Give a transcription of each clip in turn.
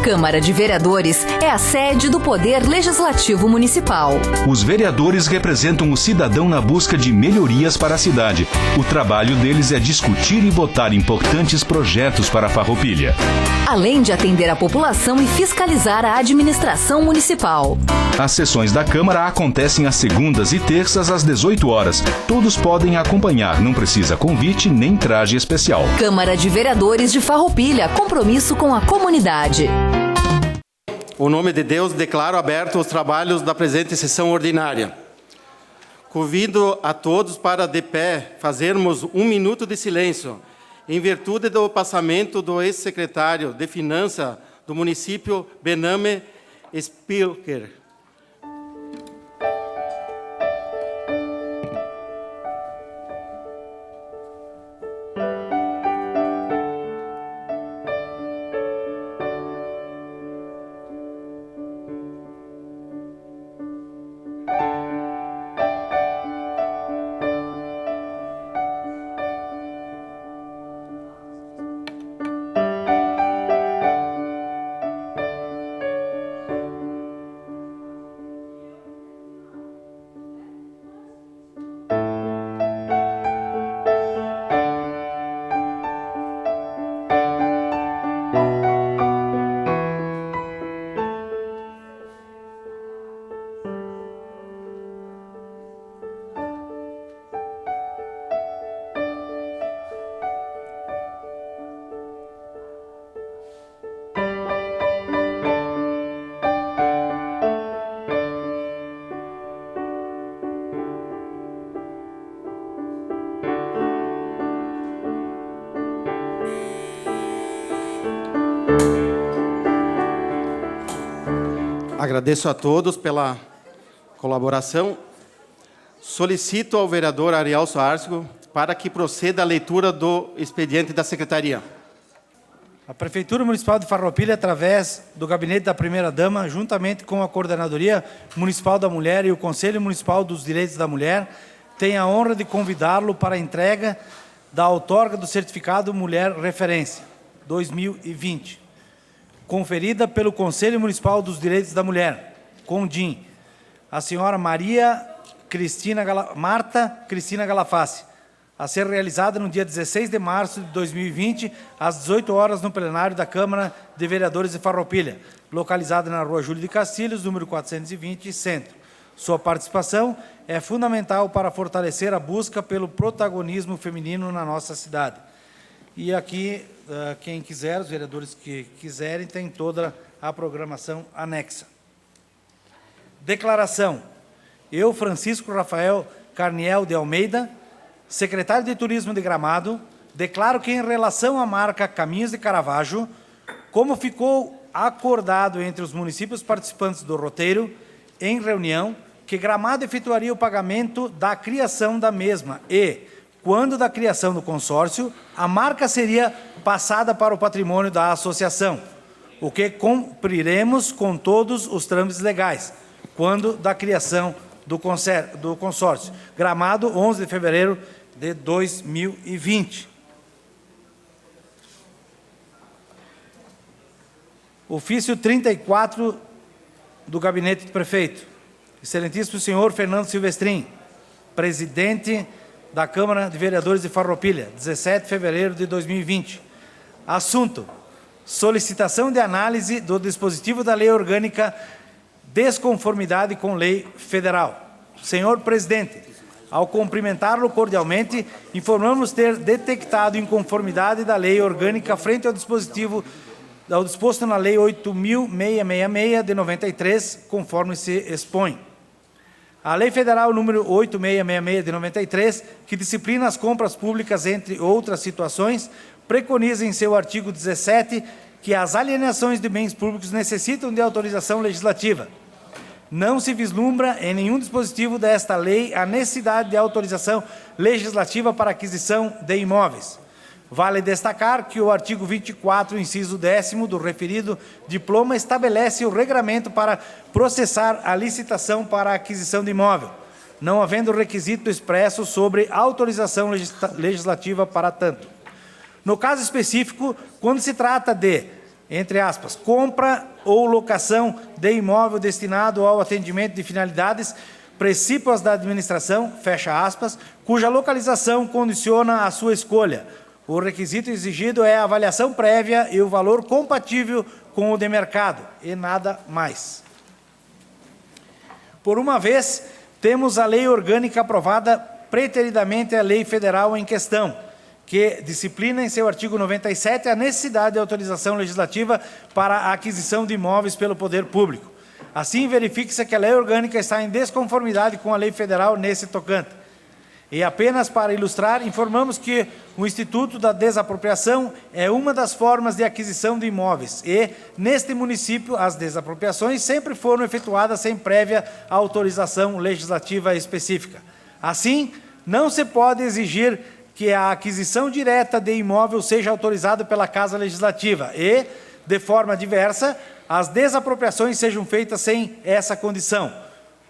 Câmara de Vereadores é a sede do Poder Legislativo Municipal. Os vereadores representam o cidadão na busca de melhorias para a cidade. O trabalho deles é discutir e votar importantes projetos para a Farroupilha. Além de atender a população e fiscalizar a administração municipal. As sessões da Câmara acontecem às segundas e terças às 18 horas. Todos podem acompanhar, não precisa convite nem traje especial. Câmara de Vereadores de Farroupilha, compromisso com a comunidade. Em nome de Deus, declaro aberto os trabalhos da presente sessão ordinária. Convido a todos para, de pé, fazermos 1 minuto de silêncio, em virtude do passamento do ex-secretário de Finanças do município, Bename Spilker. Agradeço a todos pela colaboração. Solicito ao vereador Ariel Soarsgo para que proceda a leitura do expediente da Secretaria. A Prefeitura Municipal de Farroupilha, através do Gabinete da Primeira-Dama, juntamente com a Coordenadoria Municipal da Mulher e o Conselho Municipal dos Direitos da Mulher, tem a honra de convidá-lo para a entrega da outorga do Certificado Mulher Referência 2020. Conferida pelo Conselho Municipal dos Direitos da Mulher, CONDIM, a senhora Marta Cristina Galafassi, a ser realizada no dia 16 de março de 2020, às 18 horas, no plenário da Câmara de Vereadores de Farroupilha, localizada na Rua Júlio de Castilhos, número 420, Centro. Sua participação é fundamental para fortalecer a busca pelo protagonismo feminino na nossa cidade. E aqui, quem quiser, os vereadores que quiserem, tem toda a programação anexa. Declaração. Eu, Francisco Rafael Carniel de Almeida, secretário de Turismo de Gramado, declaro que, em relação à marca Caminhos de Caravaggio, como ficou acordado entre os municípios participantes do roteiro, em reunião, que Gramado efetuaria o pagamento da criação da mesma e, quando da criação do consórcio, a marca seria passada para o patrimônio da associação, o que cumpriremos com todos os trâmites legais, quando da criação do consórcio. Gramado, 11 de fevereiro de 2020. Ofício 34 do Gabinete do Prefeito. Excelentíssimo senhor Fernando Silvestrin, presidente da Câmara de Vereadores de Farroupilha, 17 de fevereiro de 2020. Assunto: solicitação de análise do dispositivo da Lei Orgânica desconformidade com lei federal. Senhor presidente, ao cumprimentá-lo cordialmente, informamos ter detectado inconformidade da Lei Orgânica frente ao disposto na Lei 8.666 de 93, conforme se expõe. A Lei Federal número 8.666 de 93, que disciplina as compras públicas, entre outras situações, preconiza em seu artigo 17 que as alienações de bens públicos necessitam de autorização legislativa. Não se vislumbra em nenhum dispositivo desta lei a necessidade de autorização legislativa para aquisição de imóveis. Vale destacar que o artigo 24, inciso 10º do referido diploma estabelece o regramento para processar a licitação para a aquisição de imóvel, não havendo requisito expresso sobre autorização legislativa para tanto. No caso específico, quando se trata de entre aspas, compra ou locação de imóvel destinado ao atendimento de finalidades precípuas da administração, fecha aspas, cuja localização condiciona a sua escolha. O requisito exigido é a avaliação prévia e o valor compatível com o de mercado, e nada mais. Por uma vez, temos a lei orgânica aprovada preteridamente à lei federal em questão, que disciplina em seu artigo 97 a necessidade de autorização legislativa para a aquisição de imóveis pelo poder público. Assim, verifique-se que a lei orgânica está em desconformidade com a lei federal nesse tocante. E apenas para ilustrar, informamos que o Instituto da Desapropriação é uma das formas de aquisição de imóveis e, neste município, as desapropriações sempre foram efetuadas sem prévia autorização legislativa específica. Assim, não se pode exigir que a aquisição direta de imóvel seja autorizada pela Casa Legislativa e, de forma diversa, as desapropriações sejam feitas sem essa condição,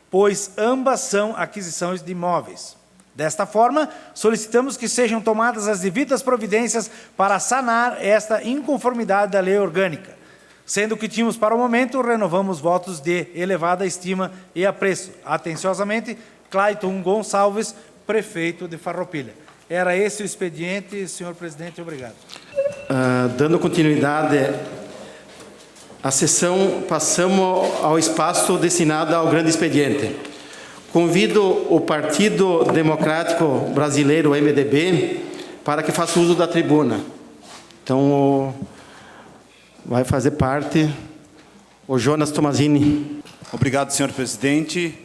pois ambas são aquisições de imóveis. Desta forma, solicitamos que sejam tomadas as devidas providências para sanar esta inconformidade da lei orgânica. Sendo que tínhamos para o momento, renovamos votos de elevada estima e apreço. Atenciosamente, Clayton Gonçalves, prefeito de Farroupilha. Era esse o expediente, senhor presidente, obrigado. Dando continuidade à sessão, passamos ao espaço destinado ao grande expediente. Convido o Partido Democrático Brasileiro, MDB, para que faça uso da tribuna. Então, vai fazer parte o Jonas Tomazini. Obrigado, senhor presidente.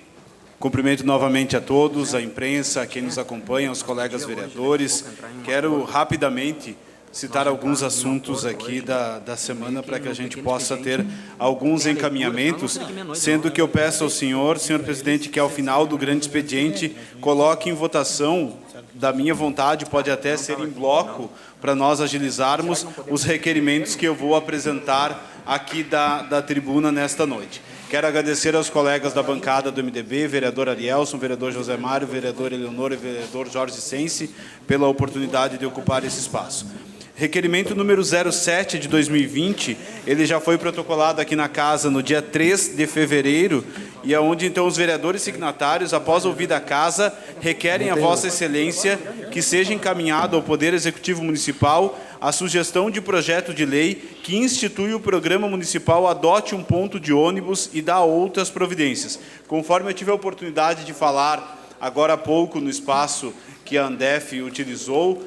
Cumprimento novamente a todos, a imprensa, a quem nos acompanha, aos colegas vereadores. Quero rapidamente citar alguns assuntos aqui da semana para que a gente possa ter alguns encaminhamentos, sendo que eu peço ao senhor presidente, que ao final do grande expediente coloque em votação, da minha vontade, pode até ser em bloco, para nós agilizarmos os requerimentos que eu vou apresentar aqui da tribuna nesta noite. Quero agradecer aos colegas da bancada do MDB, vereador Arielson, vereador José Mário, vereador Eleonor e vereador Jorge Sense, pela oportunidade de ocupar esse espaço. Requerimento número 07 de 2020, ele já foi protocolado aqui na casa no dia 3 de fevereiro, e aonde então os vereadores signatários, após ouvida a casa, requerem a Vossa Excelência que seja encaminhado ao Poder Executivo Municipal a sugestão de projeto de lei que institui o Programa Municipal Adote um Ponto de Ônibus e dá outras providências. Conforme eu tive a oportunidade de falar agora há pouco no espaço que a Andef utilizou,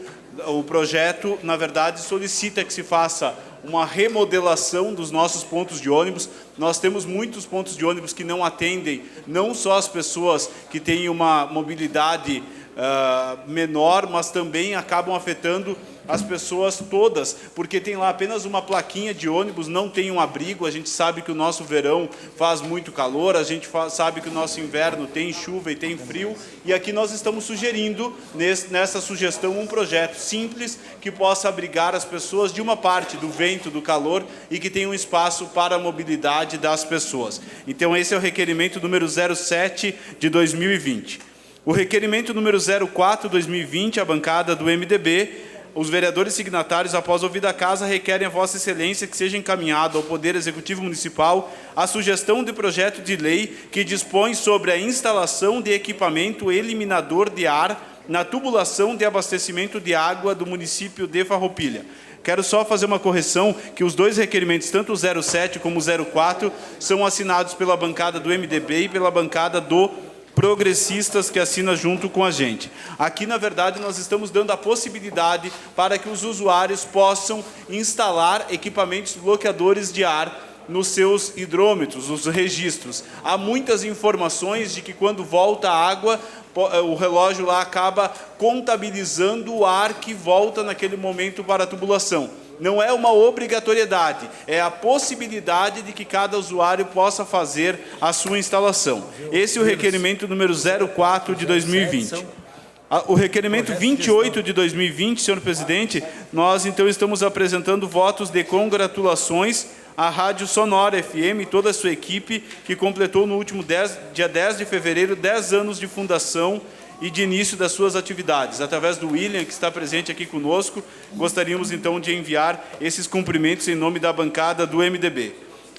o projeto, na verdade, solicita que se faça uma remodelação dos nossos pontos de ônibus. Nós temos muitos pontos de ônibus que não atendem, não só as pessoas que têm uma mobilidade menor, mas também acabam afetando as pessoas todas, porque tem lá apenas uma plaquinha de ônibus, não tem um abrigo. A gente sabe que o nosso verão faz muito calor, a gente sabe que o nosso inverno tem chuva e tem frio, e aqui nós estamos sugerindo, nessa sugestão, um projeto simples que possa abrigar as pessoas de uma parte do vento, do calor, e que tenha um espaço para a mobilidade das pessoas. Então, esse é o requerimento número 07 de 2020. O requerimento número 04 de 2020, a bancada do MDB, os vereadores signatários, após ouvida a casa, requerem a Vossa Excelência que seja encaminhado ao Poder Executivo Municipal a sugestão de projeto de lei que dispõe sobre a instalação de equipamento eliminador de ar na tubulação de abastecimento de água do município de Farroupilha. Quero só fazer uma correção, que os dois requerimentos, tanto o 07 como o 04, são assinados pela bancada do MDB e pela bancada do Progressistas, que assina junto com a gente. Aqui, na verdade, nós estamos dando a possibilidade para que os usuários possam instalar equipamentos bloqueadores de ar nos seus hidrômetros, nos registros. Há muitas informações de que quando volta a água, o relógio lá acaba contabilizando o ar que volta naquele momento para a tubulação. Não é uma obrigatoriedade, é a possibilidade de que cada usuário possa fazer a sua instalação. Esse é o requerimento número 04 de 2020. O requerimento 28 de 2020, senhor presidente, nós então estamos apresentando votos de congratulações à Rádio Sonora FM e toda a sua equipe, que completou no último dia 10 de fevereiro 10 anos de fundação e de início das suas atividades. Através do William, que está presente aqui conosco, gostaríamos então de enviar esses cumprimentos em nome da bancada do MDB.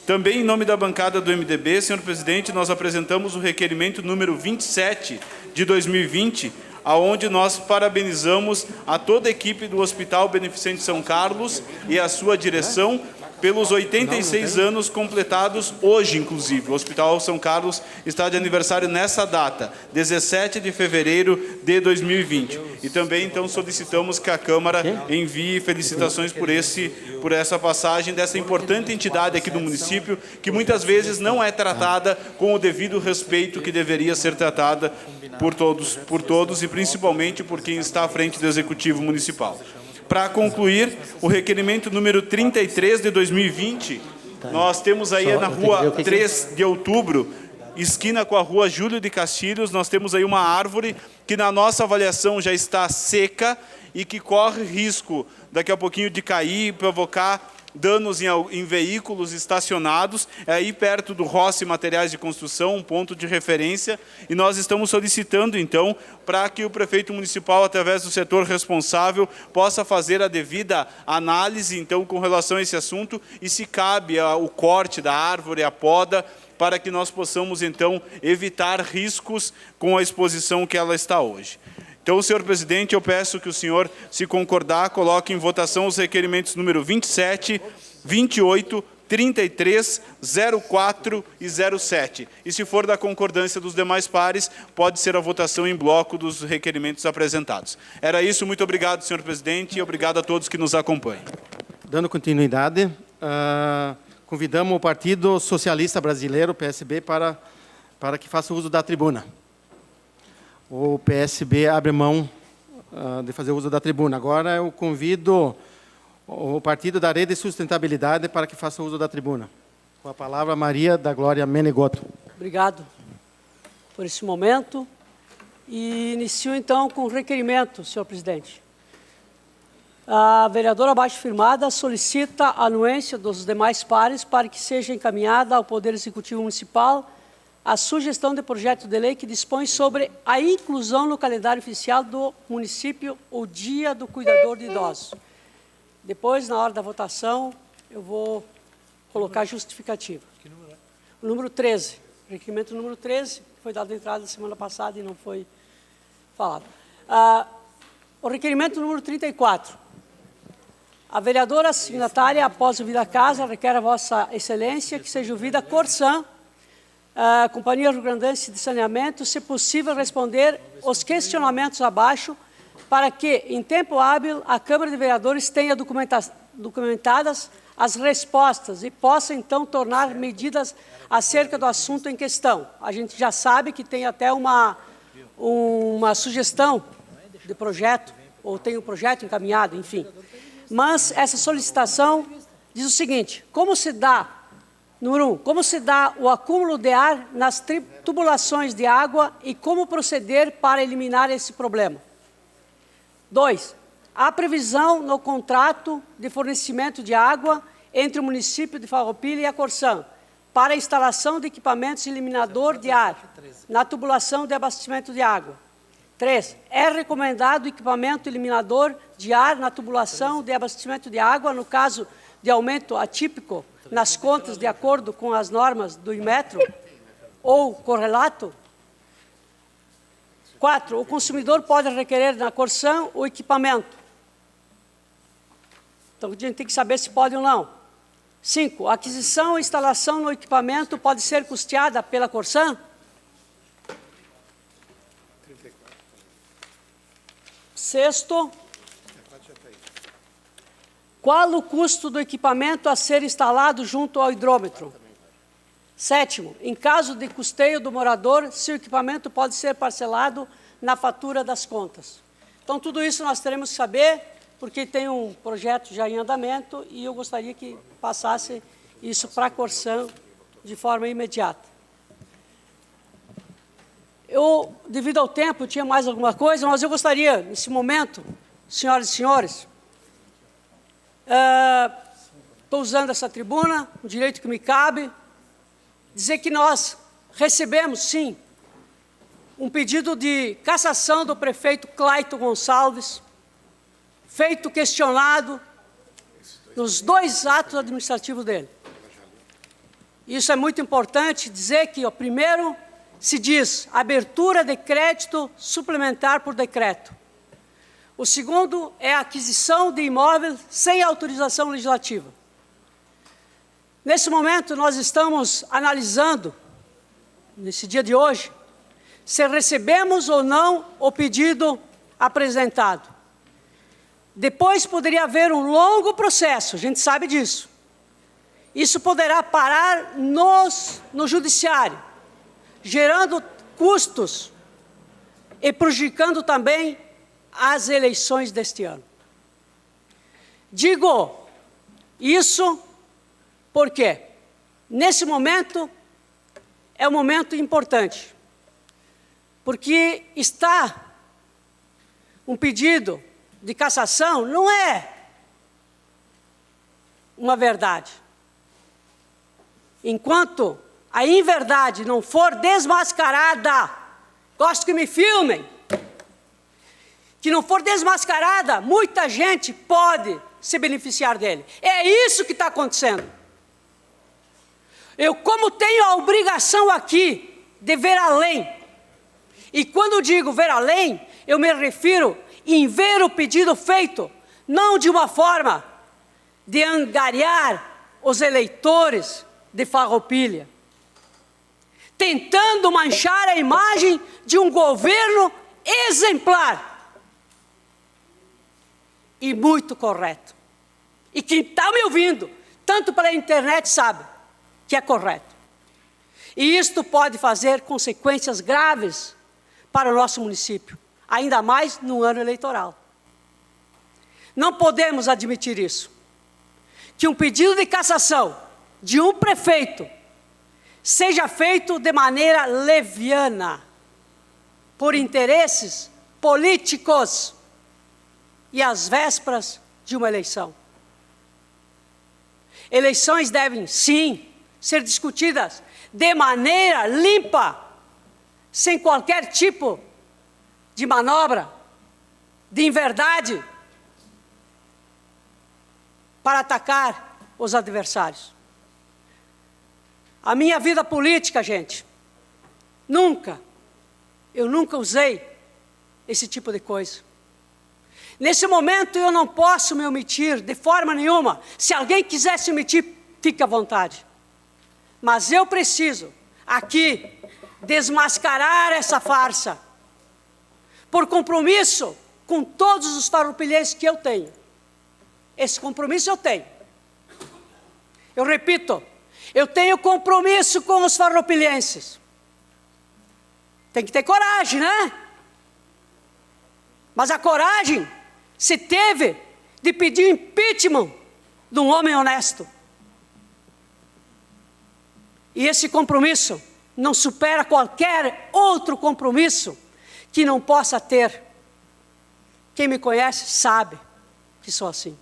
Também em nome da bancada do MDB, senhor presidente, nós apresentamos o requerimento número 27 de 2020, aonde nós parabenizamos a toda a equipe do Hospital Beneficente São Carlos e a sua direção pelos 86 anos completados hoje, inclusive. O Hospital São Carlos está de aniversário nessa data, 17 de fevereiro de 2020. E também, então, solicitamos que a Câmara envie felicitações por essa passagem dessa importante entidade aqui do município, que muitas vezes não é tratada com o devido respeito que deveria ser tratada por todos e principalmente por quem está à frente do Executivo Municipal. Para concluir, o requerimento número 33 de 2020, nós temos aí na rua 3 de outubro, esquina com a rua Júlio de Castilhos, nós temos aí uma árvore que na nossa avaliação já está seca e que corre risco daqui a pouquinho de cair e provocar danos em veículos estacionados, é aí perto do Rossi Materiais de Construção, um ponto de referência, e nós estamos solicitando, então, para que o prefeito municipal, através do setor responsável, possa fazer a devida análise, então, com relação a esse assunto, e se cabe o corte da árvore, a poda, para que nós possamos, então, evitar riscos com a exposição que ela está hoje. Então, senhor presidente, eu peço que o senhor, se concordar, coloque em votação os requerimentos número 27, 28, 33, 04 e 07. E se for da concordância dos demais pares, pode ser a votação em bloco dos requerimentos apresentados. Era isso, muito obrigado, senhor presidente, e obrigado a todos que nos acompanham. Dando continuidade, convidamos o Partido Socialista Brasileiro, PSB, para que faça uso da tribuna. O PSB abre mão de fazer uso da tribuna. Agora eu convido o Partido da Rede de Sustentabilidade para que faça uso da tribuna. Com a palavra, Maria da Glória Menegoto. Obrigado por esse momento. E inicio, então, com o requerimento, senhor presidente. A vereadora abaixo firmada solicita a anuência dos demais pares para que seja encaminhada ao Poder Executivo Municipal a sugestão de projeto de lei que dispõe sobre a inclusão no calendário oficial do município o Dia do Cuidador de Idosos. Depois, na hora da votação, eu vou colocar justificativa. O número 13, requerimento número 13, que foi dado entrada semana passada e não foi falado. O requerimento número 34. A vereadora signatária, após ouvir a casa, requer a Vossa Excelência que seja ouvida a Corsan, a Companhia Rio Grandense de Saneamento, se possível, responder os questionamentos abaixo, para que, em tempo hábil, a Câmara de Vereadores tenha documentadas as respostas e possa, então, tornar medidas acerca do assunto em questão. A gente já sabe que tem até uma sugestão de projeto, ou tem um projeto encaminhado, enfim. Mas essa solicitação diz o seguinte: como se dá, número 1, como se dá o acúmulo de ar nas tubulações de água e como proceder para eliminar esse problema. 2, há previsão no contrato de fornecimento de água entre o município de Farroupilha e a Corsan para a instalação de equipamentos eliminador de ar na tubulação de abastecimento de água. 3, é recomendado equipamento eliminador de ar na tubulação de abastecimento de água no caso de aumento atípico nas contas de acordo com as normas do Inmetro ou correlato. 4, o consumidor pode requerer na Corsan o equipamento. Então, a gente tem que saber se pode ou não. 5, a aquisição e instalação no equipamento pode ser custeada pela Corsan. 6, qual o custo do equipamento a ser instalado junto ao hidrômetro? 7, em caso de custeio do morador, se o equipamento pode ser parcelado na fatura das contas. Então, tudo isso nós teremos que saber, porque tem um projeto já em andamento e eu gostaria que passasse isso para a Corsan de forma imediata. Eu, devido ao tempo, tinha mais alguma coisa, mas eu gostaria, nesse momento, senhoras e senhores, estou usando essa tribuna, o direito que me cabe, dizer que nós recebemos, sim, um pedido de cassação do prefeito Clayton Gonçalves, feito questionado nos 2 atos administrativos dele. Isso é muito importante dizer que, primeiro, se diz abertura de crédito suplementar por decreto. O segundo é a aquisição de imóveis sem autorização legislativa. Nesse momento, nós estamos analisando, nesse dia de hoje, se recebemos ou não o pedido apresentado. Depois poderia haver um longo processo, a gente sabe disso. Isso poderá parar no judiciário, gerando custos e prejudicando também as eleições deste ano. Digo isso porque, nesse momento, é um momento importante, porque está um pedido de cassação, não é uma verdade. Enquanto a inverdade não for desmascarada, gosto que me filmem, que não for desmascarada, muita gente pode se beneficiar dele. É isso que está acontecendo. Eu, como tenho a obrigação aqui de ver além, e quando digo ver além, eu me refiro em ver o pedido feito, não de uma forma de angariar os eleitores de Farroupilha, tentando manchar a imagem de um governo exemplar e muito correto. E quem está me ouvindo, tanto pela internet, sabe que é correto. E isto pode fazer consequências graves para o nosso município, ainda mais no ano eleitoral. Não podemos admitir isso. Que um pedido de cassação de um prefeito seja feito de maneira leviana, por interesses políticos e às vésperas de uma eleição. Eleições devem, sim, ser discutidas de maneira limpa, sem qualquer tipo de manobra, de inverdade, para atacar os adversários. A minha vida política, gente, eu nunca usei esse tipo de coisa. Nesse momento eu não posso me omitir de forma nenhuma. Se alguém quiser se omitir, fique à vontade. Mas eu preciso aqui desmascarar essa farsa, por compromisso com todos os farroupilhenses que eu tenho. Esse compromisso eu tenho. Eu repito, eu tenho compromisso com os farroupilhenses. Tem que ter coragem, né? Mas a coragem se teve de pedir impeachment de um homem honesto. E esse compromisso não supera qualquer outro compromisso que não possa ter. Quem me conhece sabe que sou assim.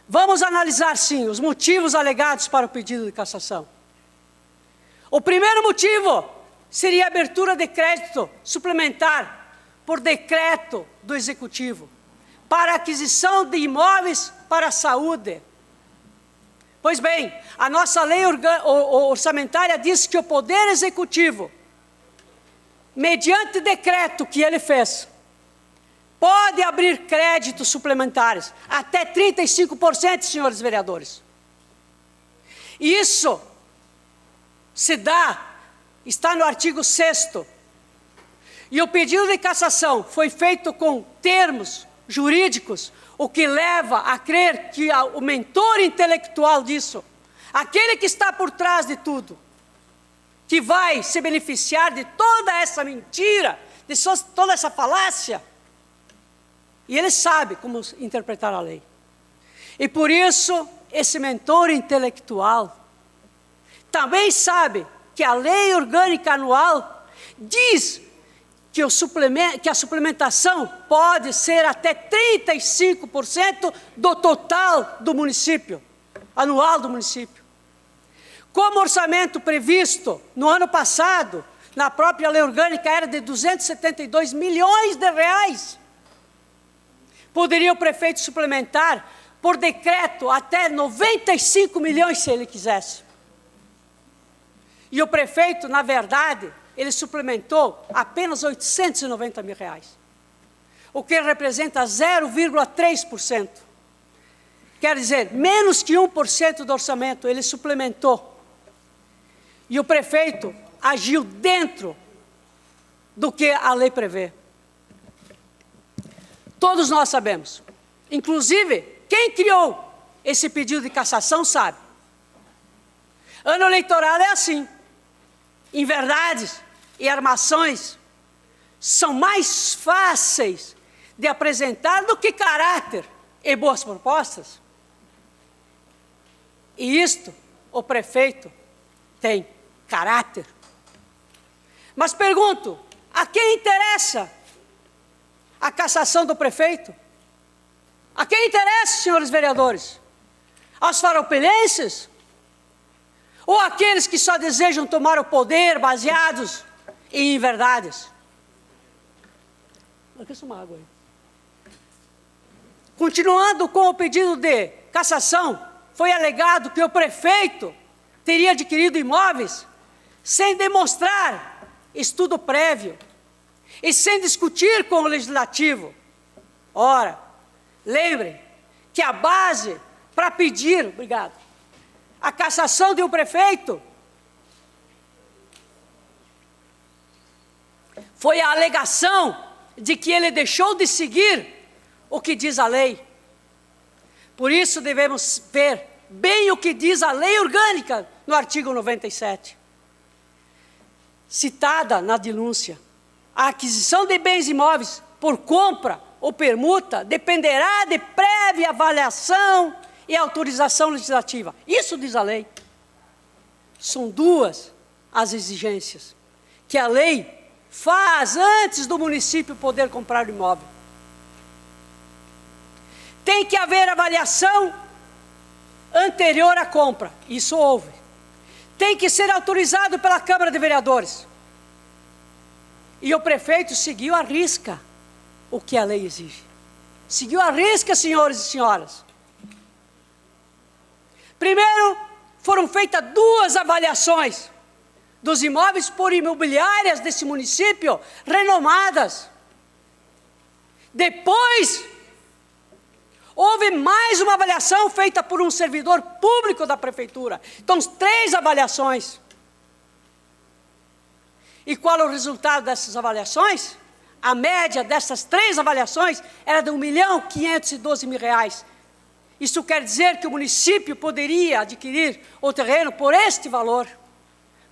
Vamos analisar, sim, os motivos alegados para o pedido de cassação. O primeiro motivo seria a abertura de crédito suplementar por decreto do Executivo para aquisição de imóveis para a saúde. Pois bem, a nossa lei orçamentária diz que o Poder Executivo, mediante decreto que ele fez, pode abrir créditos suplementares, até 35%, senhores vereadores. Isso está no artigo 6º. E o pedido de cassação foi feito com termos jurídicos, o que leva a crer que o mentor intelectual disso, aquele que está por trás de tudo, que vai se beneficiar de toda essa mentira, de toda essa falácia, e ele sabe como interpretar a lei. E por isso, esse mentor intelectual também sabe que a lei orgânica anual diz que a suplementação pode ser até 35% do total do município, anual do município. Como orçamento previsto no ano passado, na própria lei orgânica, era de 272 milhões de reais. Poderia o prefeito suplementar, por decreto, até 95 milhões, se ele quisesse. E o prefeito, na verdade, ele suplementou apenas 890 mil reais, o que representa 0,3%. Quer dizer, menos que 1% do orçamento ele suplementou. E o prefeito agiu dentro do que a lei prevê. Todos nós sabemos, inclusive quem criou esse pedido de cassação sabe. Ano eleitoral é assim. Inverdades e armações são mais fáceis de apresentar do que caráter e boas propostas. E isto, o prefeito tem caráter. Mas pergunto, a quem interessa a cassação do prefeito? A quem interessa, senhores vereadores? Aos farroupilhenses? Ou aqueles que só desejam tomar o poder baseados em inverdades? Uma água aí. Continuando com o pedido de cassação, foi alegado que o prefeito teria adquirido imóveis sem demonstrar estudo prévio e sem discutir com o legislativo. Ora, lembrem que a base para pedir, a cassação de um prefeito foi a alegação de que ele deixou de seguir o que diz a lei. Por isso devemos ver bem o que diz a lei orgânica no artigo 97. Citada na denúncia, a aquisição de bens imóveis por compra ou permuta dependerá de prévia avaliação e autorização legislativa. Isso diz a lei. São duas as exigências que a lei faz antes do município poder comprar o imóvel. Tem que haver avaliação anterior à compra. Isso houve. Tem que ser autorizado pela Câmara de Vereadores. E o prefeito seguiu à risca o que a lei exige. Seguiu à risca, senhores e senhoras. Primeiro, foram feitas 2 avaliações dos imóveis por imobiliárias desse município, renomadas. Depois, houve mais uma avaliação feita por um servidor público da prefeitura. Então, 3 avaliações. E qual é o resultado dessas avaliações? A média dessas 3 avaliações era de R$1.512.000. Isso quer dizer que o município poderia adquirir o terreno por este valor,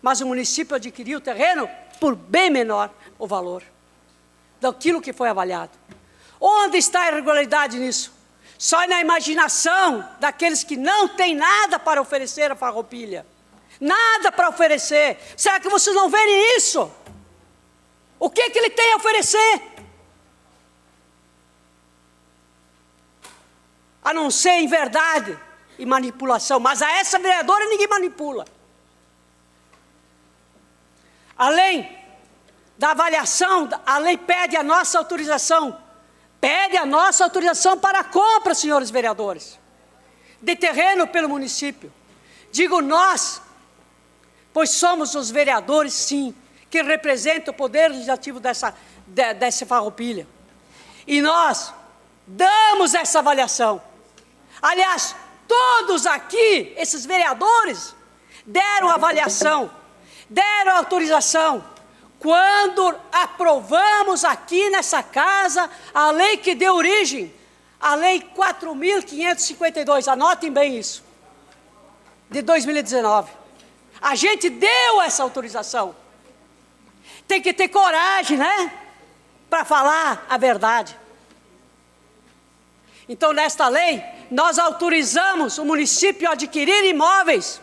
mas o município adquiriu o terreno por bem menor o valor daquilo que foi avaliado. Onde está a irregularidade nisso? Só na imaginação daqueles que não têm nada para oferecer à Farroupilha. Nada para oferecer. Será que vocês não verem isso? O que ele tem a oferecer? A não ser inverdade e manipulação. Mas a essa vereadora ninguém manipula. Além da avaliação, a lei pede a nossa autorização. Pede a nossa autorização para a compra, senhores vereadores, de terreno pelo município. Digo nós, pois somos os vereadores, sim, que representam o poder legislativo dessa Farroupilha. E nós damos essa avaliação. Aliás, todos aqui, esses vereadores, deram avaliação, deram autorização, quando aprovamos aqui nessa casa a lei que deu origem, a lei 4.552, anotem bem isso, de 2019. A gente deu essa autorização. Tem que ter coragem, né? Para falar a verdade. Então, nesta lei, nós autorizamos o município a adquirir imóveis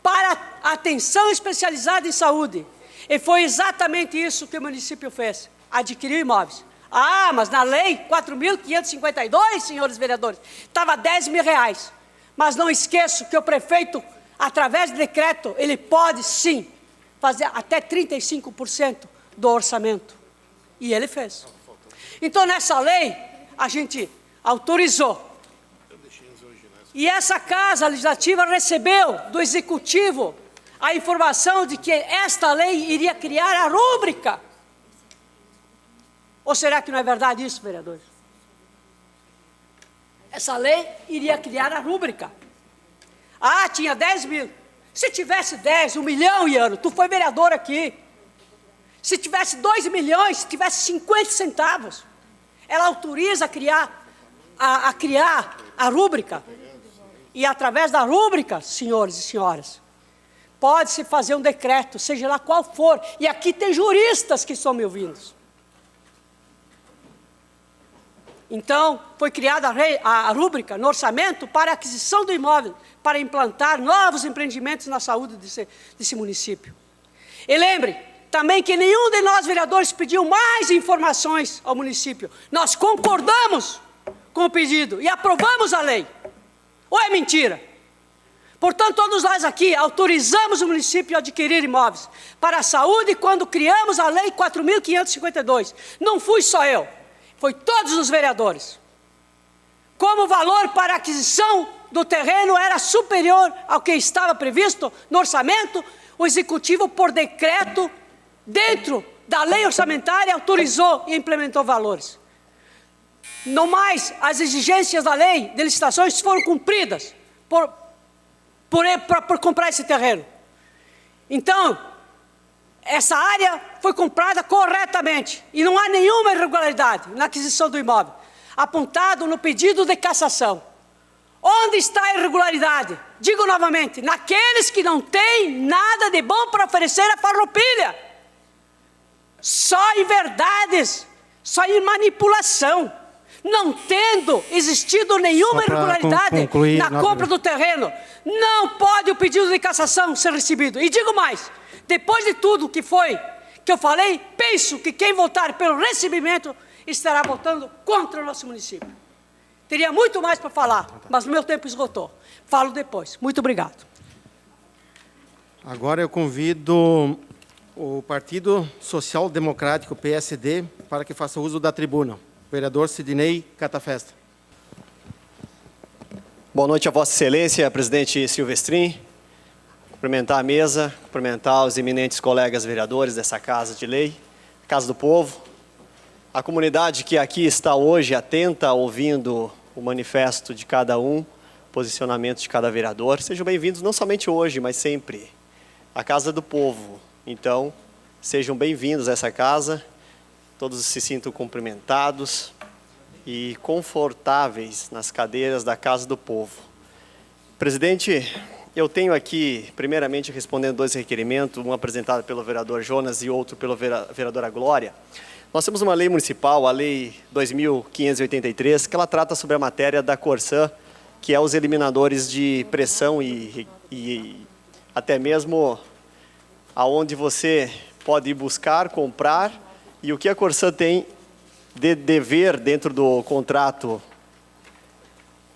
para atenção especializada em saúde. E foi exatamente isso que o município fez, adquiriu imóveis. Ah, mas na lei 4.552, senhores vereadores, estava R$10.000. Mas não esqueço que o prefeito, através de decreto, ele pode sim fazer até 35% do orçamento. E ele fez. Então, nessa lei, a gente autorizou. E essa Casa Legislativa recebeu do Executivo a informação de que esta lei iria criar a rúbrica. Ou será que não é verdade isso, vereadores? Essa lei iria criar a rúbrica. Ah, tinha 10 mil. Se tivesse 10, 1 milhão, Iano, tu foi vereador aqui. Se tivesse 2 milhões, se tivesse 50 centavos, ela autoriza a criar a rúbrica. E através da rúbrica, senhores e senhoras, pode-se fazer um decreto, seja lá qual for. E aqui tem juristas que estão me ouvindo. Então, foi criada a rúbrica no orçamento para a aquisição do imóvel, para implantar novos empreendimentos na saúde desse município. E lembre também que nenhum de nós vereadores pediu mais informações ao município. Nós concordamos com o pedido e aprovamos a lei. Ou é mentira? Portanto, todos nós aqui autorizamos o município a adquirir imóveis para a saúde quando criamos a Lei 4.552. Não fui só eu, foi todos os vereadores. Como o valor para a aquisição do terreno era superior ao que estava previsto no orçamento, o Executivo, por decreto, dentro da lei orçamentária, autorizou e implementou valores. No mais, as exigências da lei de licitações foram cumpridas por comprar esse terreno. Então, essa área foi comprada corretamente e não há nenhuma irregularidade na aquisição do imóvel, apontado no pedido de cassação. Onde está a irregularidade? Digo novamente, naqueles que não têm nada de bom para oferecer à Farroupilha. Só em verdades, só em manipulação. Não tendo existido nenhuma irregularidade na compra do terreno, não pode o pedido de cassação ser recebido. E digo mais, depois de tudo que eu falei, penso que quem votar pelo recebimento estará votando contra o nosso município. Teria muito mais para falar, mas o meu tempo esgotou. Falo depois. Muito obrigado. Agora eu convido o Partido Social Democrático, PSD, para que faça uso da tribuna. Vereador Sidnei Catafesta. Boa noite a Vossa Excelência, presidente Silvestrin. Cumprimentar a mesa, cumprimentar os eminentes colegas vereadores dessa Casa de Lei, Casa do Povo, a comunidade que aqui está hoje atenta, ouvindo o manifesto de cada um, posicionamento de cada vereador. Sejam bem-vindos não somente hoje, mas sempre. A Casa do Povo. Então, sejam bem-vindos a essa casa. Todos se sintam cumprimentados e confortáveis nas cadeiras da Casa do Povo. Presidente, eu tenho aqui, primeiramente, respondendo 2 requerimentos, um apresentado pelo vereador Jonas e outro pela vereadora Glória. Nós temos uma lei municipal, a Lei 2.583, que ela trata sobre a matéria da Corsã, que é os eliminadores de pressão e até mesmo aonde você pode ir buscar, comprar. E o que a Corsã tem de dever dentro do contrato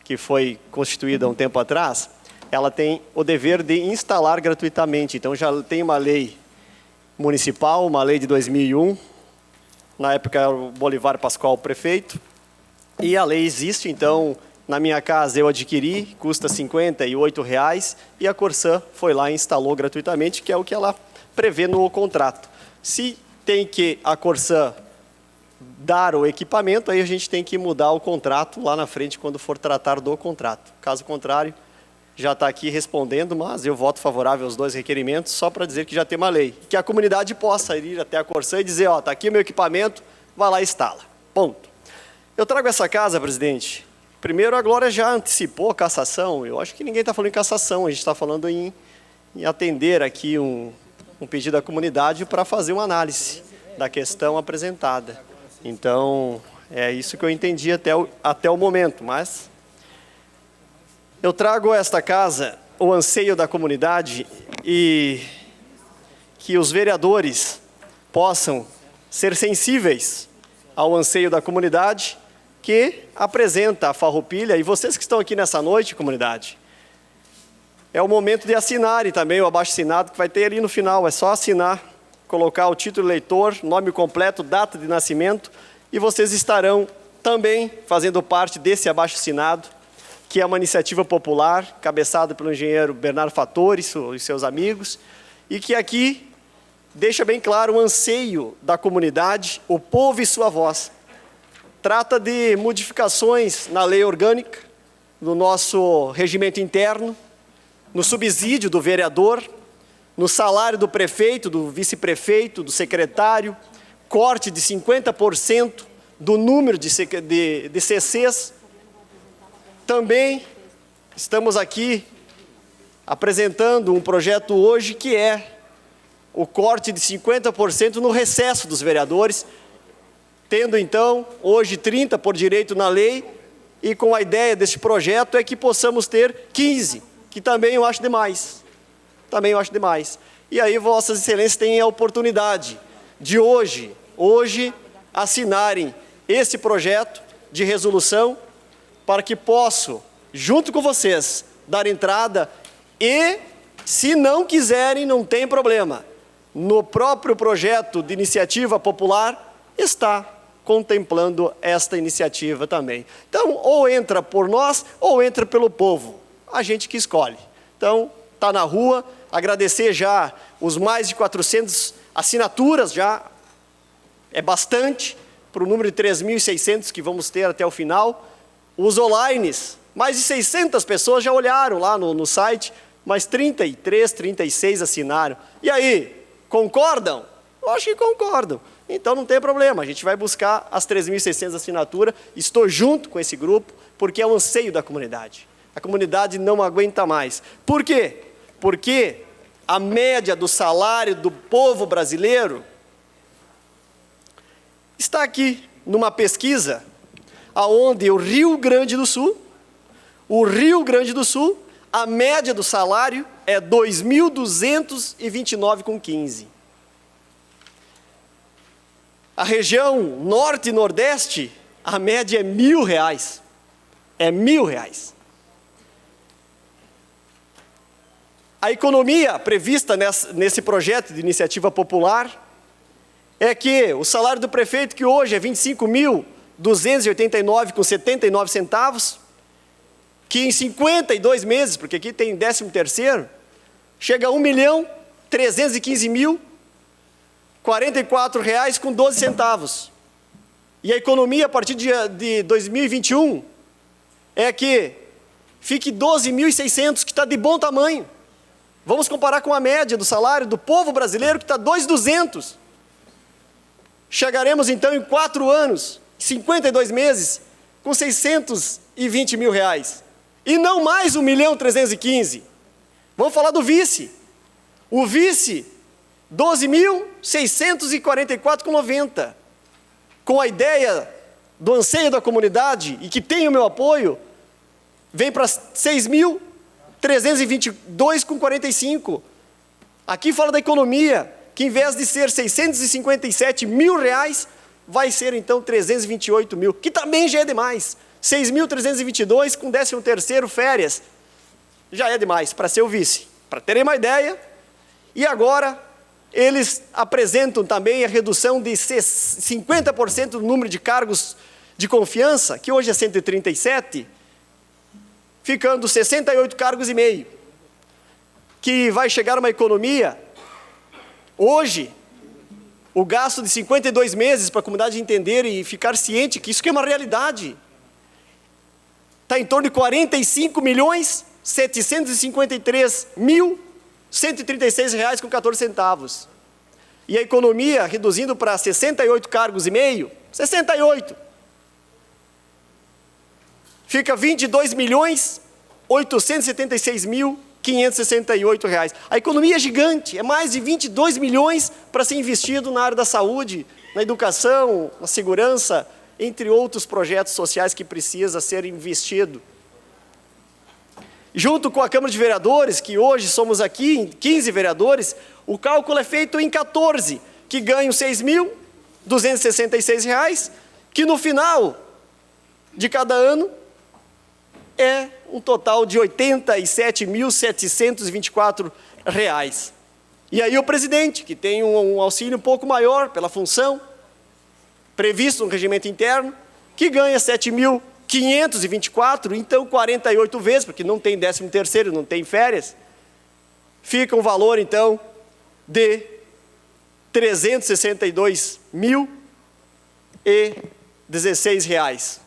que foi constituído há um tempo atrás, ela tem o dever de instalar gratuitamente. Então já tem uma lei municipal, uma lei de 2001, na época era o Bolivar Pascoal prefeito, e a lei existe, então na minha casa eu adquiri, custa R$ 58,00, e a Corsã foi lá e instalou gratuitamente, que é o que ela prevê no contrato. Se tem que a Corsã dar o equipamento, aí a gente tem que mudar o contrato lá na frente quando for tratar do contrato. Caso contrário, já está aqui respondendo, mas eu voto favorável aos 2 requerimentos, só para dizer que já tem uma lei. Que a comunidade possa ir até a Corsã e dizer, ó, está aqui o meu equipamento, vai lá e instala. Ponto. Eu trago essa casa, presidente. Primeiro, a Glória já antecipou a cassação. Eu acho que ninguém está falando em cassação, a gente está falando em atender aqui um pedido da comunidade para fazer uma análise da questão apresentada. Então, é isso que eu entendi até o momento, mas eu trago a esta casa o anseio da comunidade e que os vereadores possam ser sensíveis ao anseio da comunidade que apresenta a Farroupilha. E vocês que estão aqui nessa noite, comunidade, é o momento de assinarem também o abaixo-assinado, que vai ter ali no final. É só assinar, colocar o título eleitor, nome completo, data de nascimento, e vocês estarão também fazendo parte desse abaixo-assinado, que é uma iniciativa popular, cabeçada pelo engenheiro Bernardo Fattori e seus amigos, e que aqui deixa bem claro o anseio da comunidade, o povo e sua voz. Trata de modificações na lei orgânica, no nosso regimento interno, no subsídio do vereador, no salário do prefeito, do vice-prefeito, do secretário, corte de 50% do número de CCs. Também estamos aqui apresentando um projeto hoje que é o corte de 50% no recesso dos vereadores, tendo então hoje 30% por direito na lei, e com a ideia deste projeto é que possamos ter 15%, que também eu acho demais. Também eu acho demais. E aí vossas excelências têm a oportunidade de hoje assinarem esse projeto de resolução para que posso, junto com vocês, dar entrada e, se não quiserem, não tem problema. No próprio projeto de iniciativa popular está contemplando esta iniciativa também. Então, ou entra por nós, ou entra pelo povo. A gente que escolhe. Então, está na rua, agradecer já os mais de 400 assinaturas, já é bastante, para o número de 3.600 que vamos ter até o final. Os online, mais de 600 pessoas já olharam lá no site, mas 33, 36 assinaram. E aí, concordam? Eu acho que concordam. Então não tem problema, a gente vai buscar as 3.600 assinaturas, estou junto com esse grupo, porque é o anseio da comunidade. A comunidade não aguenta mais. Por quê? Porque a média do salário do povo brasileiro está aqui numa pesquisa aonde o Rio Grande do Sul, a média do salário é 2.229,15. A região norte e nordeste, a média é R$1.000. É R$1.000. A economia prevista nesse projeto de iniciativa popular é que o salário do prefeito, que hoje é R$25.289,79, que em 52 meses, porque aqui tem 13º, chega a R$1.315.044,12. E a economia, a partir de 2021, é que fique 12.600, que está de bom tamanho. Vamos comparar com a média do salário do povo brasileiro, que está 2.200. Chegaremos, então, em 4 anos, 52 meses, com R$620 mil. E não mais R$1.315.000. Vamos falar do vice. O vice, 12.644,90. Com a ideia do anseio da comunidade, e que tem o meu apoio, vem para 6.322,45. Aqui fala da economia, que em vez de ser R$657 mil, vai ser então 328 mil, que também já é demais. 6.322 com 13º férias, já é demais para ser o vice. Para terem uma ideia, e agora eles apresentam também a redução de 50% do número de cargos de confiança, que hoje é 137, ficando 68 cargos e meio, que vai chegar a uma economia, hoje, o gasto de 52 meses para a comunidade entender e ficar ciente que isso que é uma realidade, está em torno de R$45.753.136,14. E a economia reduzindo para 68 cargos e meio, 68, fica R$22.876.568. A economia é gigante, é mais de 22 milhões para ser investido na área da saúde, na educação, na segurança, entre outros projetos sociais que precisa ser investido. Junto com a Câmara de Vereadores, que hoje somos aqui 15 vereadores, o cálculo é feito em 14, que ganham R$6.266, que no final de cada ano é um total de R$ 87.724. E aí o presidente, que tem um auxílio um pouco maior pela função, previsto no regimento interno, que ganha 7.524, então 48 vezes, porque não tem 13º, não tem férias, fica um valor, então, de R$ 362.016.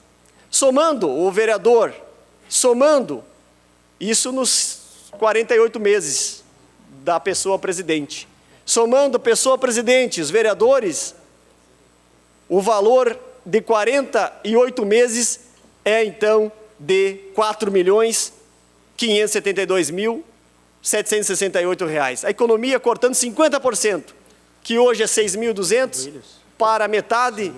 Somando o vereador, somando isso nos 48 meses da pessoa presidente, somando a pessoa presidente, os vereadores, o valor de 48 meses é, então, de R$ 4.572.768. A economia cortando 50%, que hoje é 6.200, para a metade,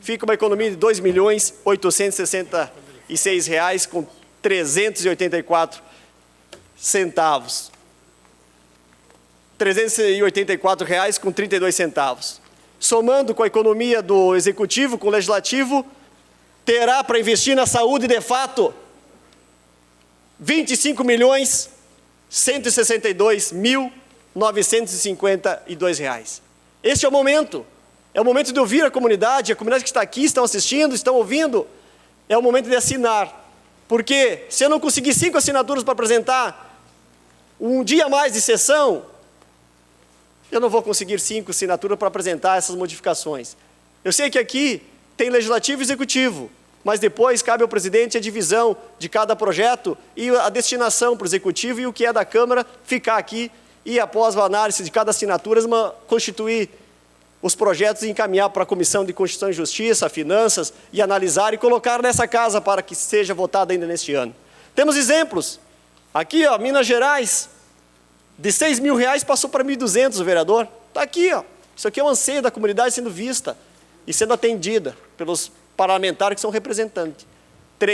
fica uma economia de R$ 2.866,384. R$ 384,32. Somando com a economia do Executivo, com o Legislativo, terá para investir na saúde, de fato, R$ 25.162.952. Este é o momento de ouvir a comunidade que está aqui, estão assistindo, estão ouvindo, é o momento de assinar, porque se eu não conseguir 5 assinaturas para apresentar um dia a mais de sessão, eu não vou conseguir 5 assinaturas para apresentar essas modificações. Eu sei que aqui tem Legislativo e Executivo, mas depois cabe ao presidente a divisão de cada projeto e a destinação para o Executivo e o que é da Câmara ficar aqui e, após a análise de cada assinatura, constituir os projetos e encaminhar para a Comissão de Constituição e Justiça, Finanças, e analisar e colocar nessa casa para que seja votado ainda neste ano. Temos exemplos. Aqui, ó, Minas Gerais, de R$ 6.000 passou para R$ 1.200 o vereador. Está aqui, ó. Isso aqui é um anseio da comunidade sendo vista e sendo atendida pelos parlamentares que são representantes. R$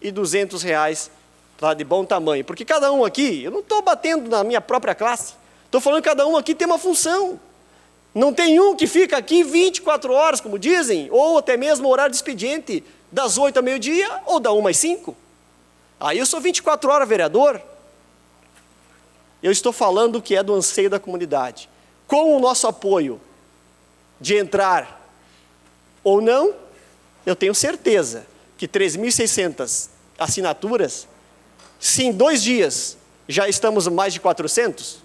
3.200, tá, de bom tamanho. Porque cada um aqui, eu não estou batendo na minha própria classe, estou falando que cada um aqui tem uma função. Não tem um que fica aqui 24 horas, como dizem, ou até mesmo horário de expediente, das 8 ao meio-dia ou da 1 às 5. Aí eu sou 24 horas vereador. Eu estou falando que é do anseio da comunidade. Com o nosso apoio de entrar ou não, eu tenho certeza que 3.600 assinaturas, se em 2 dias já estamos mais de 400,